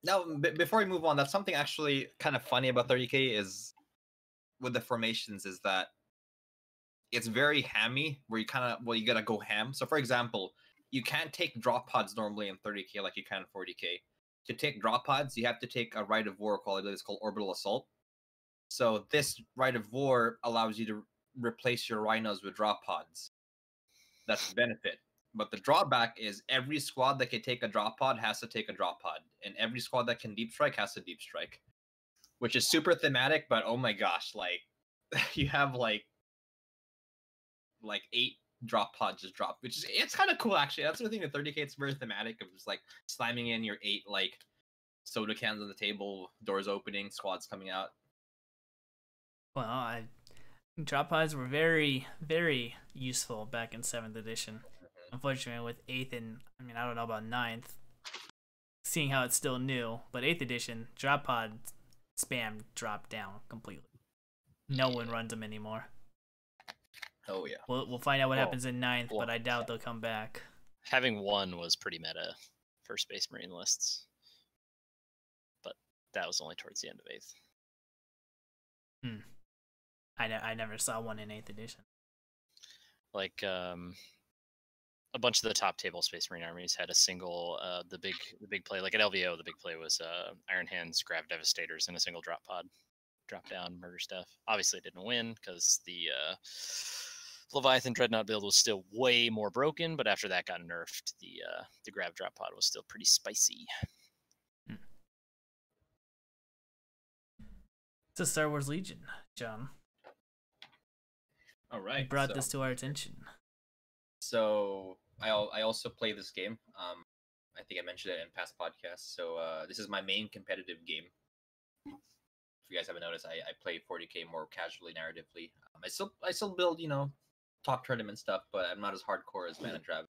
Now, before we move on, that's something actually kind of funny about 30K is with the formations is that it's very hammy where you you gotta go ham. So for example, you can't take drop pods normally in 30K like you can in 40K. To take drop pods, you have to take a Rite of War quality that's called Orbital Assault. So this Rite of War allows you to replace your rhinos with drop pods. That's the benefit. But the drawback is every squad that can take a drop pod has to take a drop pod, and every squad that can deep strike has to deep strike, which is super thematic. But oh my gosh, like you have like 8 drop pods just drop, which is it's kind of cool actually. That's the thing with 30K. It's very thematic of just like slamming in your 8 like soda cans on the table, doors opening, squads coming out. Well, drop pods were very, very useful back in 7th edition. Unfortunately, with 8th and, I don't know about 9th, seeing how it's still new, but 8th edition, drop pod spam dropped down completely. No one runs them anymore. Oh, yeah. We'll find out what happens in 9th, but I doubt they'll come back. Having one was pretty meta for Space Marine lists, but that was only towards the end of 8th. I never saw one in 8th edition. Like, a bunch of the top table Space Marine armies had a single, the big play. Like at LVO, the big play was Iron Hands, Grav Devastators, and a single drop pod. Drop down, murder stuff. Obviously, it didn't win because the Leviathan Dreadnought build was still way more broken, but after that got nerfed, the Grav drop pod was still pretty spicy. It's a Star Wars Legion, John. All right. You brought this to our attention. So I also play this game. I think I mentioned it in past podcasts. So this is my main competitive game. If you guys haven't noticed, I play 40K more casually, narratively. I still build top tournament stuff, but I'm not as hardcore as Ban Travis.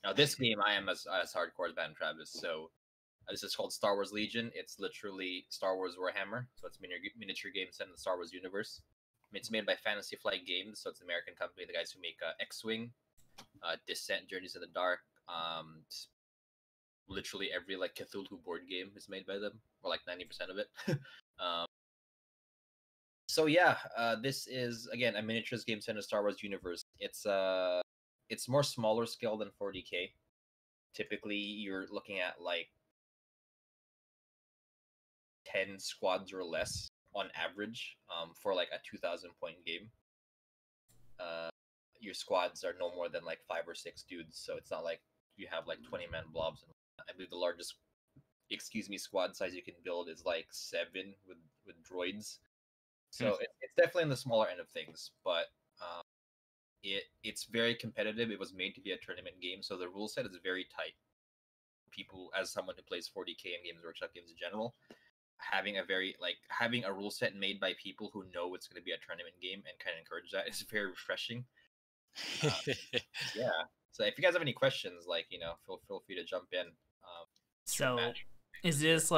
Now this game I am as hardcore as Ban Travis. So this is called Star Wars Legion. It's literally Star Wars Warhammer. So it's miniature game set in the Star Wars universe. It's made by Fantasy Flight Games, so it's an American company. The guys who make X-Wing, Descent, Journeys in the Dark. Literally every like Cthulhu board game is made by them, or like 90% of it. So yeah, this is again a miniatures game set in the Star Wars universe. It's more smaller scale than 40K. Typically, you're looking at like 10 squads or less on average for like a 2,000 point game. Your squads are no more than like 5 or 6 dudes, so it's not like you have like 20-man blobs. I believe the largest squad size you can build is like 7 with droids. So it's definitely in the smaller end of things, but it's very competitive. It was made to be a tournament game, so the rule set is very tight. People, as someone who plays 40K and Games Workshop games in general, having a rule set made by people who know it's going to be a tournament game and kind of encourage that is very refreshing. Yeah. So if you guys have any questions, feel free to jump in. So, is this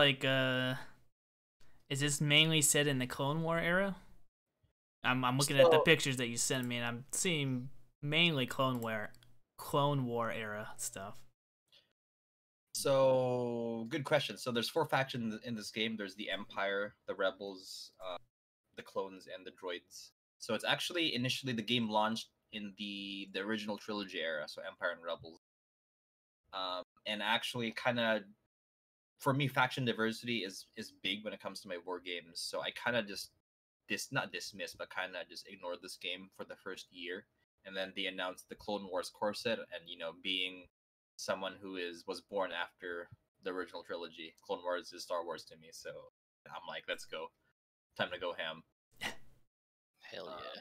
is this mainly set in the Clone War era? I'm looking at the pictures that you sent me, and I'm seeing mainly Clone War era stuff. So, good question. So there's 4 factions in this game. There's the Empire, the Rebels, the Clones, and the Droids. So it's actually initially the game launched in the original trilogy era, so Empire and Rebels. And actually kind of, for me, faction diversity is big when it comes to my war games. So I kind of just, not dismissed, but kind of just ignored this game for the first year. And then they announced the Clone Wars core set, and, being someone who was born after the original trilogy, Clone Wars is Star Wars to me. So I'm like, let's go. Time to go ham. Hell yeah.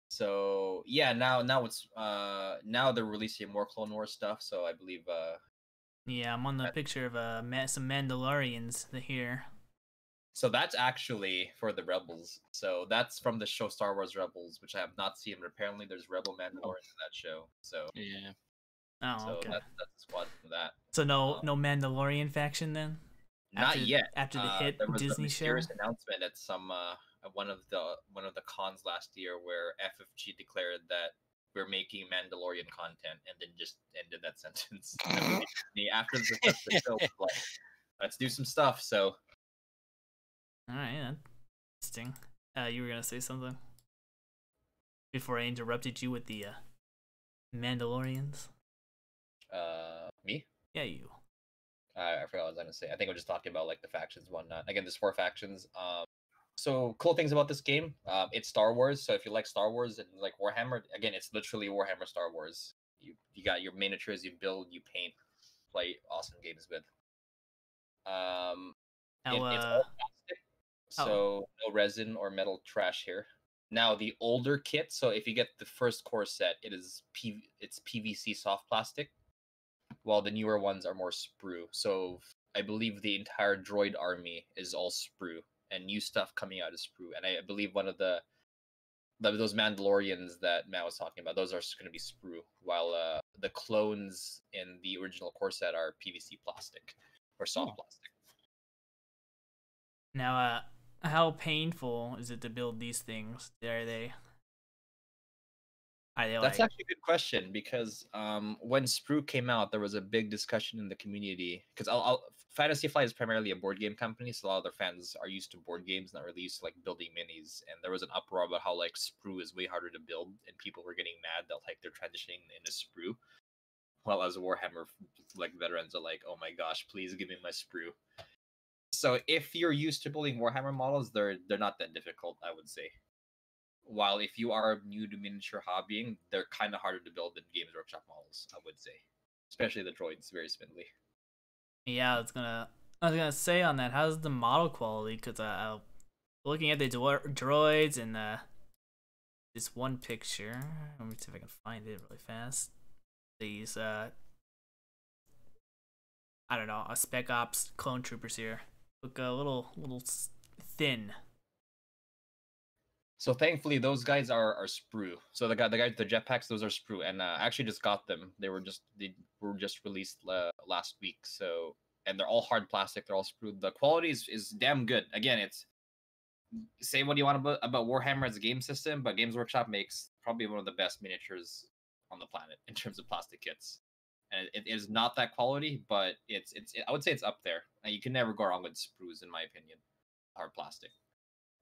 So yeah, now it's now they're releasing more Clone Wars stuff. So I believe yeah, I'm on the picture of some Mandalorians here. So that's actually for the Rebels. So that's from the show Star Wars Rebels, which I have not seen. But apparently, there's Rebel Mandalorians in that show. So yeah. Oh, so okay. That's the squad for that. So no Mandalorian faction then? Not yet. After the hit There was a Disney show. mysterious announcement at some one of the cons last year where FFG declared that we're making Mandalorian content, and then just ended that sentence. After the success of the show, like, let's do some stuff. So, all right, yeah. Interesting. You were gonna say something before I interrupted you with the Mandalorians. Me? Yeah, you. I forgot what I was gonna say. I think we're just talking about like the factions, and whatnot. Again, there's 4 factions. So cool things about this game. It's Star Wars. So if you like Star Wars and like Warhammer, again, it's literally Warhammer Star Wars. You got your miniatures, you build, you paint, play awesome games with. It's all plastic, so no resin or metal trash here. Now the older kit. So if you get the first core set, it's PVC soft plastic, while the newer ones are more sprue. So I believe the entire droid army is all sprue, and new stuff coming out is sprue. And I believe one of those Mandalorians that Matt was talking about, those are going to be sprue, while the clones in the original core set are PVC plastic or soft plastic. Now, how painful is it to build these things? Are they That's actually a good question, because when Sprue came out, there was a big discussion in the community, because Fantasy Flight is primarily a board game company, so a lot of their fans are used to board games, not really used to like building minis. And there was an uproar about how like Sprue is way harder to build, and people were getting mad that like they're transitioning into Sprue, while as Warhammer like veterans are like, oh my gosh, please give me my Sprue. So if you're used to building Warhammer models, they're not that difficult, I would say. While if you are new to miniature hobbying, they're kind of harder to build than Games Workshop models, I would say. Especially the droids, very spindly. Yeah, I was gonna say on that. How's the model quality? Because looking at the droids and this one picture. Let me see if I can find it really fast. These I don't know, Spec Ops clone troopers here look a little thin. So thankfully, those guys are sprue. So the jetpacks, those are sprue, and I actually just got them. They were just released last week. So, and they're all hard plastic. They're all sprue. The quality is damn good. Again, it's, say what you want about Warhammer as a game system, but Games Workshop makes probably one of the best miniatures on the planet in terms of plastic kits. And it is not that quality, but I would say it's up there. And you can never go wrong with sprues, in my opinion. Hard plastic.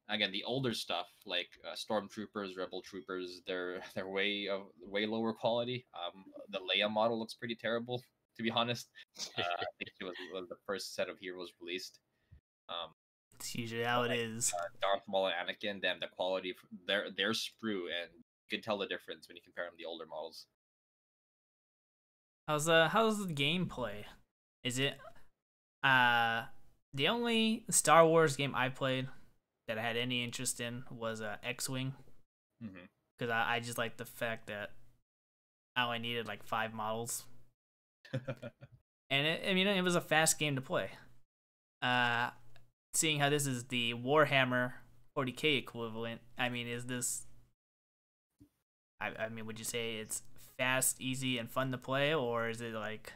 Again, the older stuff like Stormtroopers, Rebel Troopers, they're way lower quality. The Leia model looks pretty terrible, to be honest. I think it was the first set of heroes released. It's usually how it is. Darth Maul and Anakin, damn, the quality, they're sprue, and you can tell the difference when you compare them to the older models. How's the gameplay? Is it the only Star Wars game I played that I had any interest in was X-Wing, because I just like the fact that I only needed like 5 models, and it was a fast game to play. Seeing how this is the Warhammer 40K equivalent, is this? Would you say it's fast, easy, and fun to play, or is it like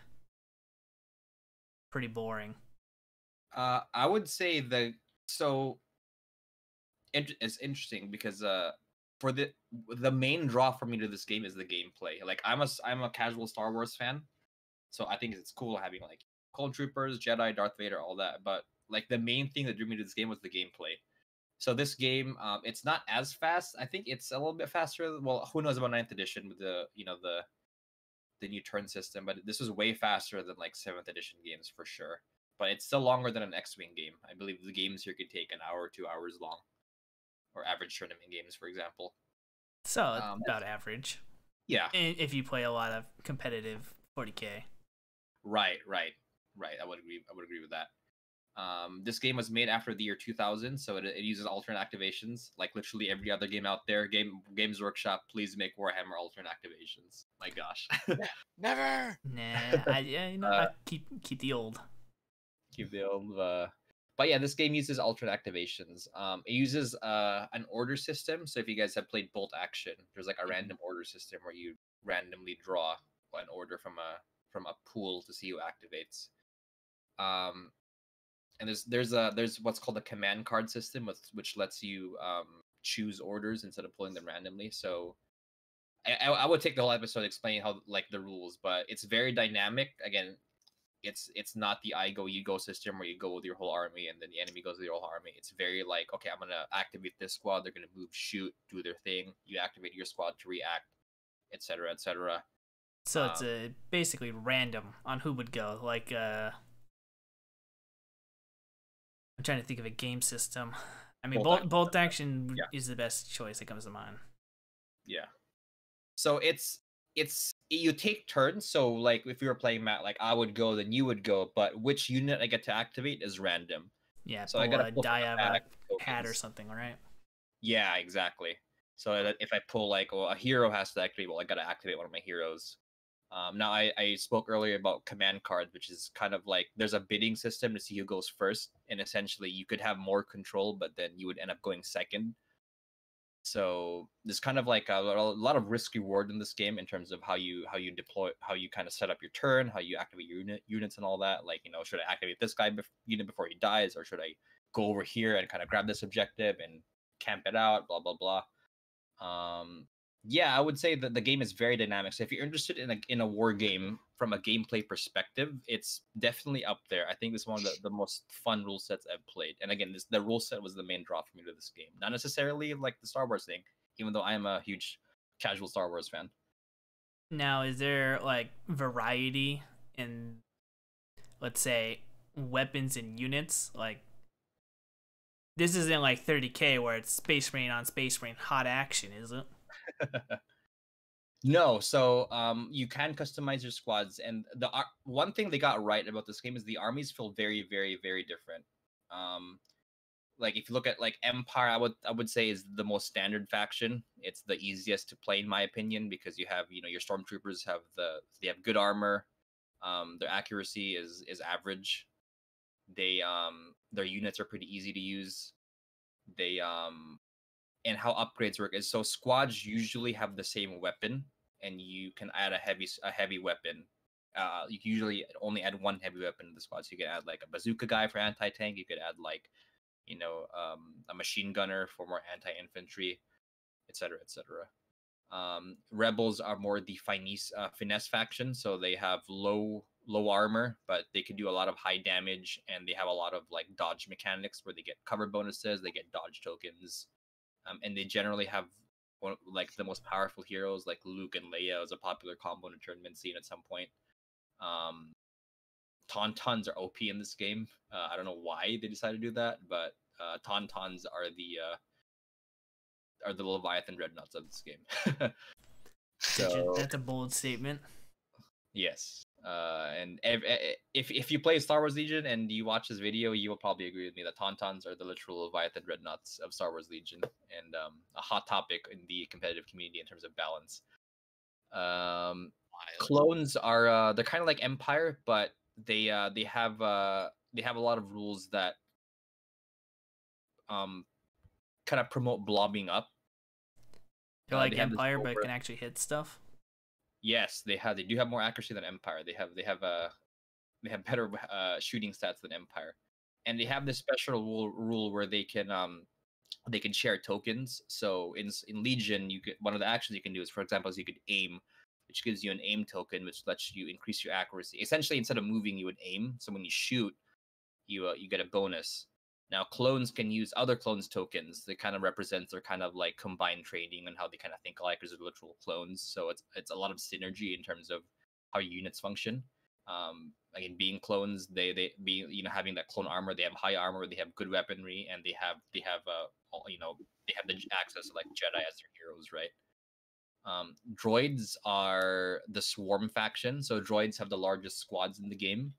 pretty boring? I would say it's interesting because for the main draw for me to this game is the gameplay. Like I'm a casual Star Wars fan, so I think it's cool having like clone troopers, Jedi, Darth Vader, all that. But like the main thing that drew me to this game was the gameplay. So this game, it's not as fast. I think it's a little bit faster. Well, who knows about 9th edition with the new turn system, but this was way faster than like 7th edition games for sure. But it's still longer than an X-Wing game. I believe the games here could take an hour or 2 hours long, or average tournament games, for example. So about average. Yeah. If you play a lot of competitive 40K. Right. I would agree with that. This game was made after the year 2000, so it uses alternate activations, like literally every other game out there. Games Workshop, please make Warhammer alternate activations. My gosh. Never. Nah, I keep the old. Keep the old. But yeah, this game uses alternate activations. It uses an order system. So if you guys have played Bolt Action, there's like a random order system where you randomly draw an order from a pool to see who activates. And there's what's called a command card system, which lets you choose orders instead of pulling them randomly. So I would take the whole episode explaining how like the rules, but it's very dynamic. Again, it's not the I go you go system where you go with your whole army and then the enemy goes with your whole army. It's very like, okay, I'm gonna activate this squad, they're gonna move, shoot, do their thing. You activate your squad to react, etc., etc. So it's basically random on who would go. Like I'm trying to think of a game system. I mean, bolt action is the best choice that comes to mind. Yeah. So it's you take turns. So like if you were playing Matt, like I would go, then you would go, but which unit I get to activate is random. Yeah. So I gotta die out of a hat or something, right? Yeah, exactly. So that if I pull like, well, a hero has to activate, well, I gotta activate one of my heroes. Now I spoke earlier about command cards, which is kind of like there's a bidding system to see who goes first, and essentially you could have more control, but then you would end up going second. So there's kind of like a lot of risk reward in this game in terms of how you deploy, how you kind of set up your turn, how you activate your units and all that. Like, you know, should I activate this unit before he dies, or should I go over here and kind of grab this objective and camp it out? Blah blah blah. Yeah, I would say that the game is very dynamic. So if you're interested in a war game from a gameplay perspective, it's definitely up there. I think this is one of the most fun rule sets I've played. And again, the rule set was the main draw for me to this game. Not necessarily like the Star Wars thing, even though I am a huge casual Star Wars fan. Now, is there like variety in, let's say, weapons and units? Like, this isn't like 30K where it's Space Marine on Space Marine hot action, is it? No, so you can customize your squads, and the one thing they got right about this game is the armies feel very, very, very different. Like if you look at like Empire, I would say is the most standard faction. It's the easiest to play in my opinion because you have, you know, your stormtroopers they have good armor. Their accuracy is average. They their units are pretty easy to use. They and how upgrades work is so squads usually have the same weapon, and you can add a heavy weapon. You can usually only add one heavy weapon to the squad. So you can add like a bazooka guy for anti-tank. You could add like, you know, a machine gunner for more anti-infantry, etc., etc. Rebels are more the finesse faction, so they have low armor, but they can do a lot of high damage, and they have a lot of like dodge mechanics where they get cover bonuses, they get dodge tokens. And they generally have like the most powerful heroes, like Luke and Leia is a popular combo in a tournament scene at some point. Tauntauns are OP in this game. I don't know why they decided to do that, but Tauntauns are the Leviathan dreadnoughts of this game. So that's a bold statement. Yes. And if you play Star Wars Legion and you watch this video, you will probably agree with me that Tauntauns are the literal Leviathan dreadnoughts of Star Wars Legion, and a hot topic in the competitive community in terms of balance. Clones are they're kind of like Empire, but they have a lot of rules that kind of promote blobbing up. They're like Empire, but can actually hit stuff. Yes, they do have more accuracy than Empire. They have better shooting stats than Empire, and they have this special rule where they can share tokens. So in Legion, one of the actions you can do is, for example, you could aim, which gives you an aim token, which lets you increase your accuracy. Essentially, instead of moving, you would aim. So when you shoot, you get a bonus. Now, clones can use other clones tokens. They kind of represents their kind of like combined training and how they kind of think alike as literal clones. So it's a lot of synergy in terms of how units function. Again, being clones, they having that clone armor, they have high armor, they have good weaponry, and they have the access to like Jedi as their heroes, right? Droids are the swarm faction, so droids have the largest squads in the game.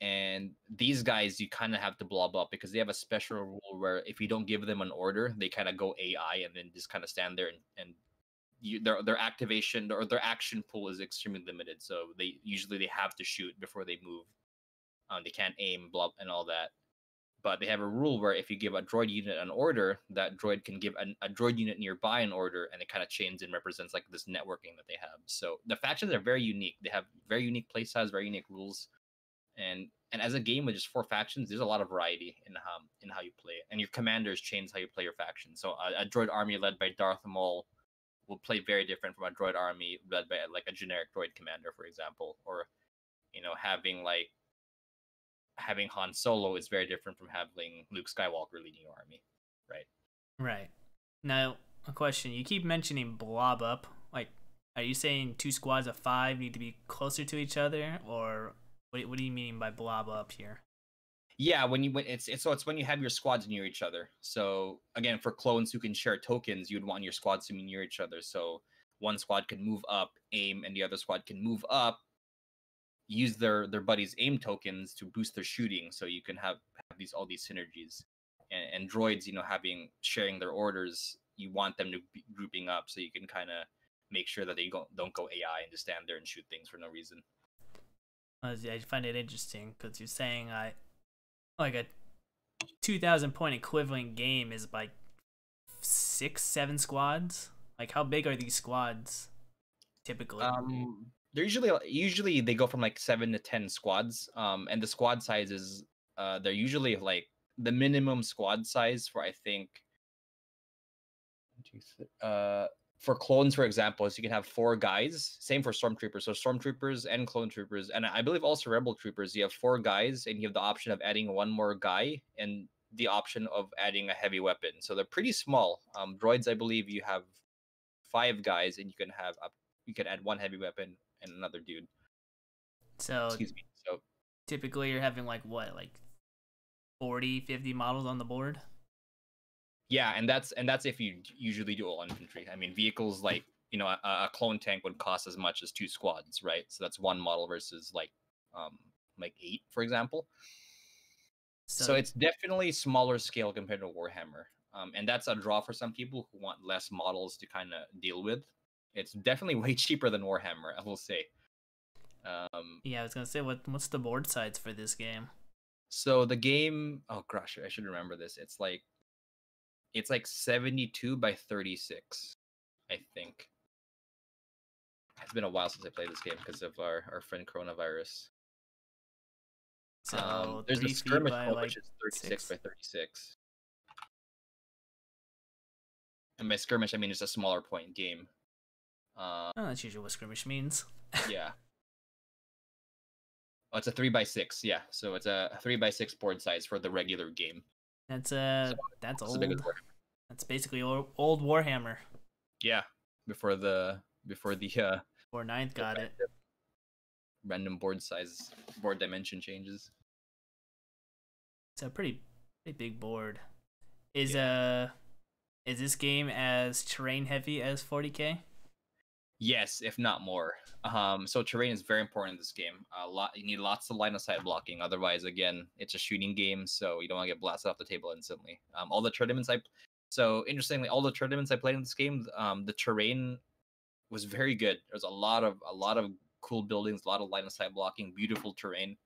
And these guys, you kind of have to blob up because they have a special rule where if you don't give them an order, they kind of go AI and then just kind of stand there and their activation or their action pool is extremely limited. So they have to shoot before they move. They can't aim, blob, and all that. But they have a rule where if you give a droid unit an order, that droid can give a droid unit nearby an order, and it kind of chains and represents like this networking that they have. So the factions are very unique. They have very unique playstyles, very unique rules. And as a game with just 4 factions, there's a lot of variety in how you play it, and your commanders change how you play your faction. So a droid army led by Darth Maul will play very different from a droid army led by like a generic droid commander, for example, or having Han Solo is very different from having Luke Skywalker leading your army, right? Right. Now, a question. You keep mentioning blob up. Like, are you saying 2 squads of 5 need to be closer to each other, or what do you mean by blob up here? Yeah, it's when you have your squads near each other. So again, for clones who can share tokens, you'd want your squads to be near each other. So one squad can move up, aim, and the other squad can move up, use their buddies' aim tokens to boost their shooting. So you can have all these synergies. And droids, sharing their orders, you want them to be grouping up so you can kind of make sure that they don't go AI and just stand there and shoot things for no reason. I find it interesting because you're saying like a 2,000 point equivalent game is like 6-7 squads. Like, how big are these squads typically? They're usually they go from like 7 to 10 squads. And the squad sizes, they're usually like the minimum squad size for, I think, for clones, for example, is you can have 4 guys. Same for stormtroopers. So stormtroopers and clone troopers, and I believe also rebel troopers. You have 4 guys, and you have the option of adding 1 more guy, and the option of adding a heavy weapon. So they're pretty small. Droids, I believe, you have 5 guys, and you can add 1 heavy weapon and another dude. So excuse me. So typically, you're having like 40, 50 models on the board. Yeah, and that's if you usually do all infantry. I mean, vehicles like a clone tank would cost as much as 2 squads, right? So that's 1 model versus like 8, for example. So it's definitely smaller scale compared to Warhammer, and that's a draw for some people who want less models to kind of deal with. It's definitely way cheaper than Warhammer, I will say. Yeah, I was gonna say, what's the board size for this game? So the game, oh gosh, I should remember this. It's like 72 by 36, I think. It's been a while since I played this game because of our friend coronavirus. So there's a 3 feet skirmish by mode, like which is 36 6. by 36. And by skirmish, I mean it's a smaller point game. Oh, that's usually what skirmish means. Yeah. Oh, it's a 3 by 6. Yeah, so it's a 3 by 6 board size for the regular game. That's It's old. big as Warhammer. That's basically old Warhammer. Yeah, before the 9th got it. Random board dimension changes. It's a pretty big board. Is this game as terrain heavy as 40K? Yes, if not more. So terrain is very important in this game. You need lots of line of sight blocking. Otherwise, again, it's a shooting game, so you don't want to get blasted off the table instantly. So interestingly, all the tournaments I played in this game, the terrain was very good. There's a lot of cool buildings, a lot of line of sight blocking, beautiful terrain.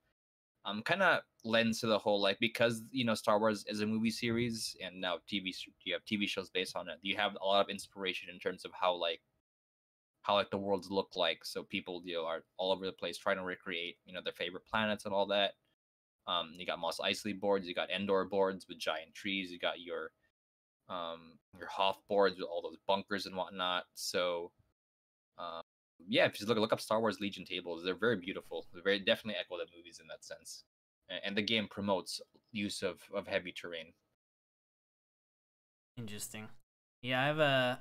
Kind of lends to the whole, like, because Star Wars is a movie series, and now you have TV shows based on it. You have a lot of inspiration in terms of how the worlds look like. So people are all over the place trying to recreate their favorite planets and all that. You got Mos Eisley boards, you got Endor boards with giant trees, you got your Hoth boards with all those bunkers and whatnot. So yeah, if you look up Star Wars Legion tables, they're very beautiful. They're very definitely echo the movies in that sense, and the game promotes use of heavy terrain. Interesting. Yeah, I have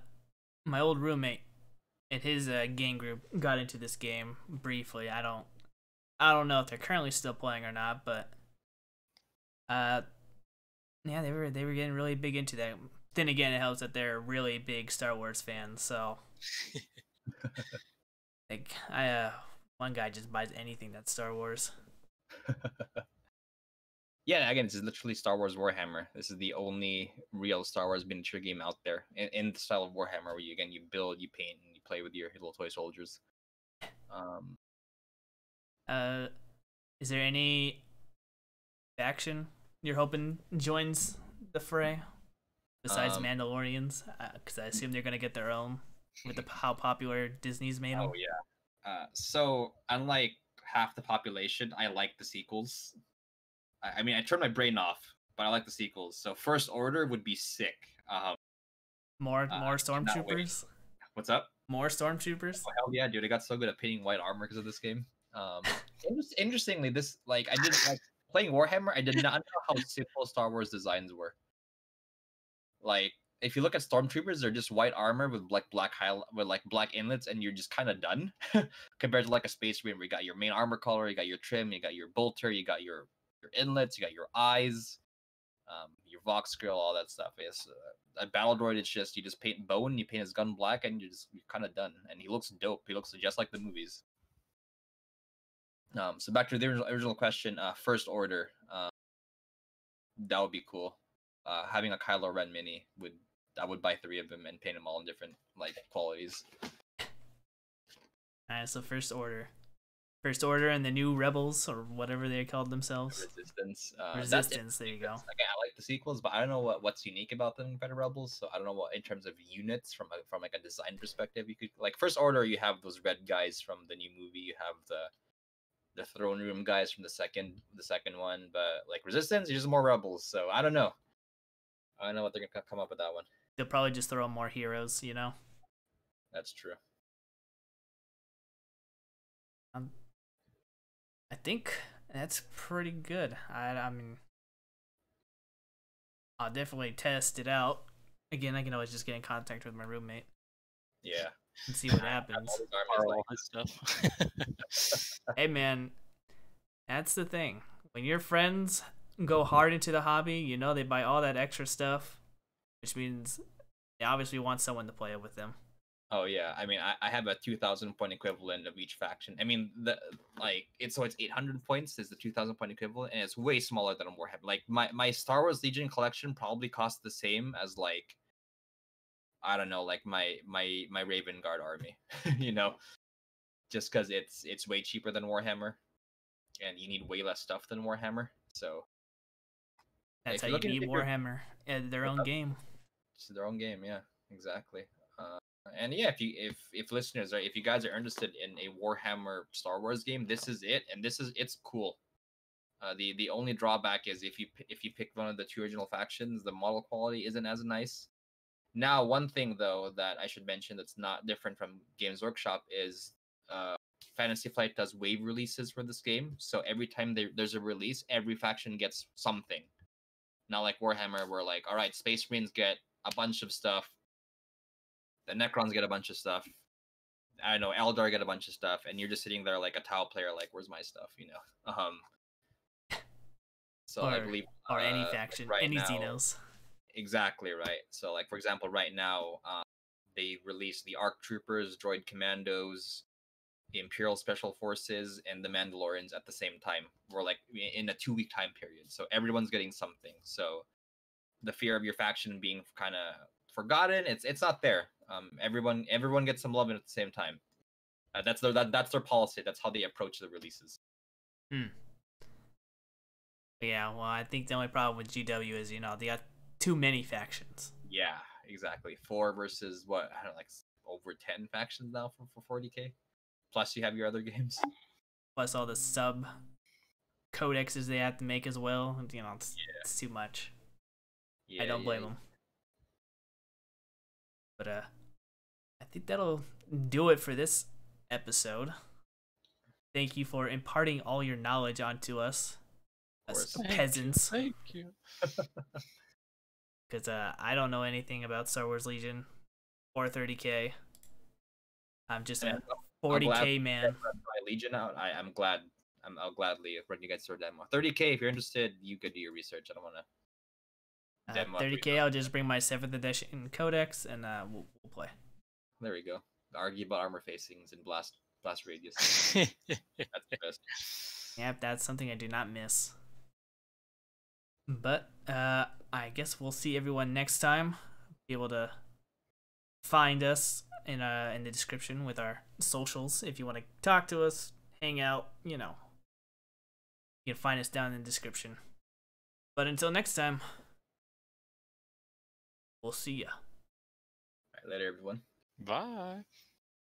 my old roommate and his game group got into this game briefly. I don't know if they're currently still playing or not, but yeah, they were getting really big into that. Then again, it helps that they're really big Star Wars fans, so like one guy just buys anything that's Star Wars. Yeah, again, this is literally Star Wars Warhammer. This is the only real Star Wars miniature game out there in the style of Warhammer, where you build, you paint, and you play with your little toy soldiers. Is there any faction you're hoping joins the fray besides Mandalorians? Because I assume they're gonna get their own with how popular Disney's made them. Oh yeah. So unlike half the population, I like the sequels. I mean, I turned my brain off, but I like the sequels. So First Order would be sick. More cannot wait. stormtroopers. What's up? More stormtroopers. Oh, hell yeah, dude! I got so good at painting white armor because of this game. Interestingly, this like I didn't like playing Warhammer. I did not know how simple Star Wars designs were. Like, if you look at stormtroopers, they're just white armor with like black inlets, and you're just kind of done. Compared to like a Space Marine, where you got your main armor color, you got your trim, you got your bolter, you got your inlets, you got your eyes, your Vox grill, all that stuff. Yes, a battle droid, it's just you just paint bone, you paint his gun black, and you're kind of done. And he looks dope. He looks just like the movies. So back to the original question, First Order. That would be cool. Having a Kylo Ren mini I would buy 3 of them and paint them all in different like qualities. Alright, so First Order. First Order and the new Rebels, or whatever they called themselves. Resistance. Resistance, there you go. Again, I like the sequels, but I don't know what's unique about them compared to Rebels. So I don't know what, in terms of units, from like a design perspective, you could like First Order. You have those red guys from the new movie. You have the throne room guys from the second one. But like Resistance, you're just more Rebels. So I don't know. I don't know what they're gonna come up with that one. They'll probably just throw more heroes, you know. That's true. I think that's pretty good. I mean, I'll definitely test it out. Again, I can always just get in contact with my roommate. Yeah. And see what happens. All his stuff. Hey man, that's the thing. When your friends go hard into the hobby, you know they buy all that extra stuff, which means they obviously want someone to play it with them. Oh yeah, I mean, I have a 2,000 point equivalent of each faction. I mean, it's 800 points is the 2,000 point equivalent, and it's way smaller than a Warhammer. Like my Star Wars Legion collection probably costs the same as like, I don't know, like my Raven Guard army, you know, just because it's way cheaper than Warhammer, and you need way less stuff than Warhammer. So that's how you beat Warhammer at their own game. It's their own game, yeah, exactly. And yeah, if listeners if you guys are interested in a Warhammer Star Wars game, this is it, and it's cool. The only drawback is if you pick one of the 2 original factions, the model quality isn't as nice. Now, one thing though that I should mention that's not different from Games Workshop is Fantasy Flight does wave releases for this game. So every time there's a release, every faction gets something. Not like Warhammer, where like, all right, Space Marines get a bunch of stuff. The Necrons get a bunch of stuff. I don't know, Eldar get a bunch of stuff, and you're just sitting there like a Tau player, like, where's my stuff, you know? So I believe, or any faction, right any now, Xenos. Exactly right. So like, for example, right now, they released the ARC Troopers, Droid Commandos, the Imperial Special Forces, and the Mandalorians at the same time. We're like in a 2-week time period, so everyone's getting something. So the fear of your faction being kind of forgotten, it's not there. Everyone gets some love at the same time. That's their policy. That's how they approach the releases. Yeah, well, I think the only problem with GW is, you know, they got too many factions. Yeah, exactly. 4 versus what, I don't know, like over 10 factions now for 40k. Plus you have your other games. Plus all the sub codexes they have to make as well. You know, it's too much. Yeah, I don't blame them. But I think that'll do it for this episode. Thank you for imparting all your knowledge onto us as peasants. Thank you. Because I don't know anything about Star Wars Legion or 30k. I'm just a 40k man. My Legion out. I'm glad. I'll gladly run you guys through a demo. 30k, if you're interested, you could do your research. I don't want to. 30k, I'll just bring my 7th edition codex and we'll play. There we go. Argue about armor facings and blast radius. That's the best. Yep, that's something I do not miss. But I guess we'll see everyone next time. Be able to find us in the description with our socials if you want to talk to us, hang out. You know, you can find us down in the description. But until next time, we'll see ya. All right, later, everyone. Bye.